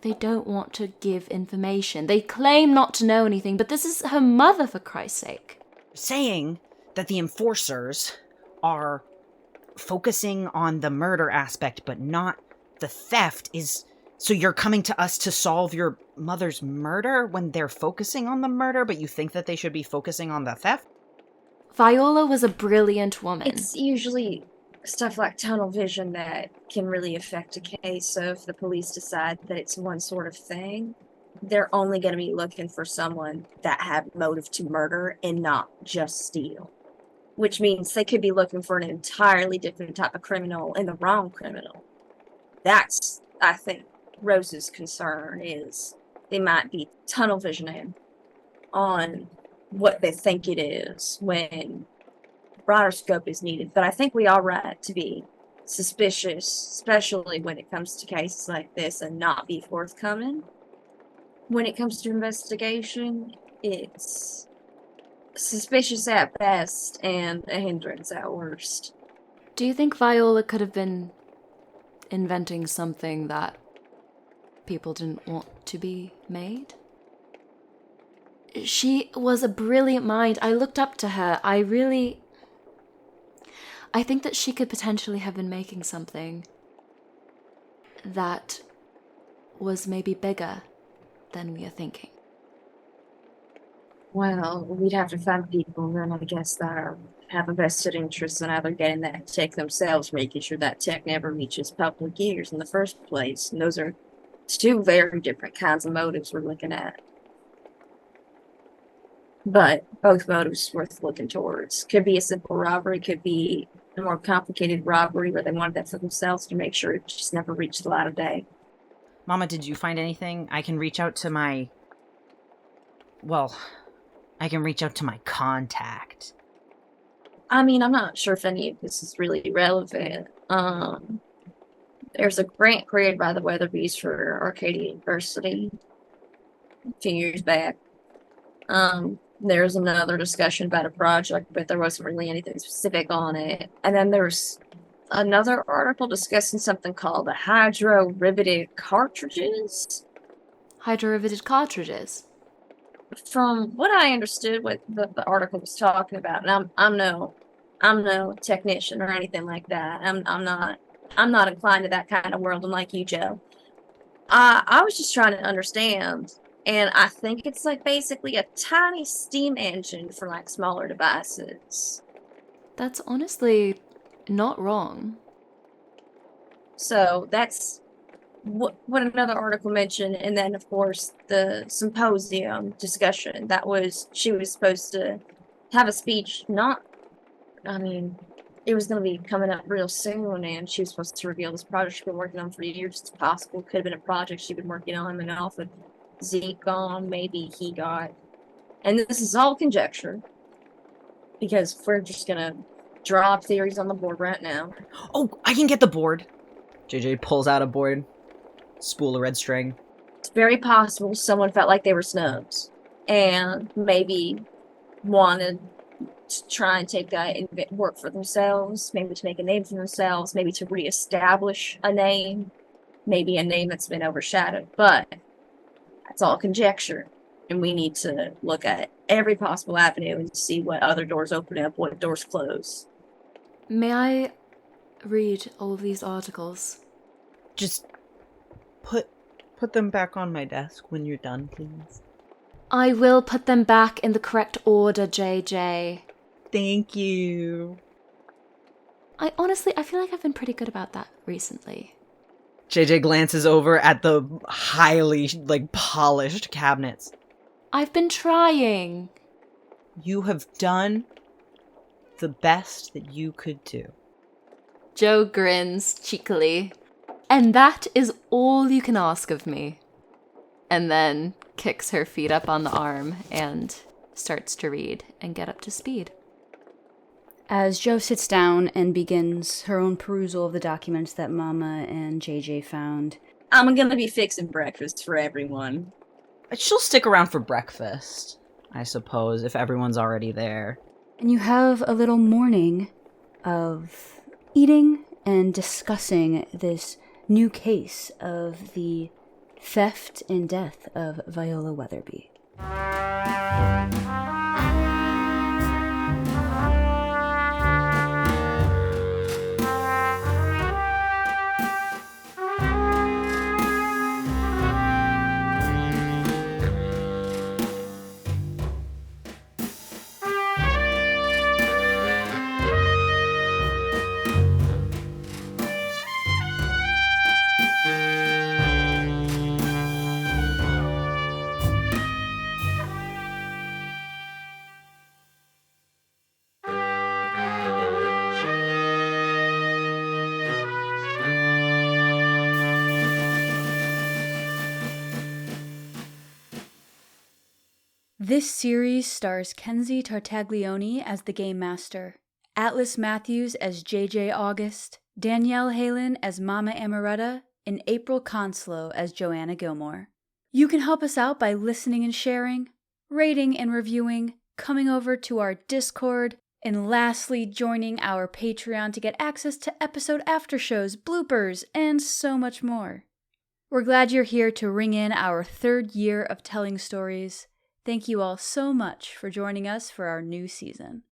they don't want to give information. They claim not to know anything, but this is her mother, for Christ's sake. Saying that the enforcers are focusing on the murder aspect, but not the theft is... So you're coming to us to solve your mother's murder when they're focusing on the murder, but you think that they should be focusing on the theft? Viola was a brilliant woman. It's usually stuff like tunnel vision that can really affect a case. So if the police decide that it's one sort of thing, they're only going to be looking for someone that had motive to murder and not just steal. Which means they could be looking for an entirely different type of criminal and the wrong criminal. That's, I think, Rose's concern is they might be tunnel visioning on what they think it is when broader scope is needed. But I think we are right to be suspicious, especially when it comes to cases like this, and not be forthcoming. When it comes to investigation, it's suspicious at best and a hindrance at worst. Do you think Viola could have been inventing something that people didn't want to be made? She was a brilliant mind. I looked up to her. I think that she could potentially have been making something that was maybe bigger than we are thinking. Well, we'd have to find people then, I guess, that have a vested interest in either getting that tech themselves, making sure that tech never reaches public ears in the first place. And those are two very different kinds of motives we're looking at. But both motives worth looking towards. Could be a simple robbery, could be a more complicated robbery where they wanted that for themselves to make sure it just never reached the light of day. Mama, did you find anything? I can reach out to my... Well, I can reach out to my contact. I mean, I'm not sure if any of this is really relevant. There's a grant created by the Weatherbys for Arcadia University a few years back. There's another discussion about a project, but there wasn't really anything specific on it. And then there's another article discussing something called the hydro-riveted cartridges. Hydro-riveted cartridges. From what I understood, what the article was talking about, and I'm no technician or anything like that. I'm not inclined to that kind of world, unlike you, Joe. I was just trying to understand, and I think it's like basically a tiny steam engine for like smaller devices. That's honestly not wrong. So that's what another article mentioned, and then of course the symposium discussion. She was supposed to have a speech. It was going to be coming up real soon, and she was supposed to reveal this project she's been working on for years. It's possible. Could have been a project she'd been working on and off with Zeke on. Maybe he got. And this is all conjecture. Because we're just going to drop theories on the board right now. Oh, I can get the board. JJ pulls out a board. Spool of red string. It's very possible someone felt like they were snubs. And maybe wanted to try and take that and work for themselves, maybe to make a name for themselves, maybe to reestablish a name, maybe a name that's been overshadowed. But that's all conjecture, and we need to look at every possible avenue and see what other doors open up, what doors close. May I read all of these articles? Just put them back on my desk when you're done, please. I will put them back in the correct order, JJ. Thank you. I feel like I've been pretty good about that recently. JJ glances over at the highly, polished cabinets. I've been trying. You have done the best that you could do. Joe grins cheekily. And that is all you can ask of me. And then kicks her feet up on the arm and starts to read and get up to speed. As Jo sits down and begins her own perusal of the documents that Mama and JJ found. I'm gonna be fixing breakfast for everyone. She'll stick around for breakfast, I suppose, if everyone's already there. And you have a little morning of eating and discussing this new case of the theft and death of Viola Weatherby. This series stars Kenzie Tartaglione as the Game Master, Atlas Matthews as JJ August, Danielle Halen as Mama Amoretta, and April Conslow as Joanna Gilmore. You can help us out by listening and sharing, rating and reviewing, coming over to our Discord, and lastly joining our Patreon to get access to episode aftershows, bloopers, and so much more. We're glad you're here to ring in our 3rd year of telling stories. Thank you all so much for joining us for our new season.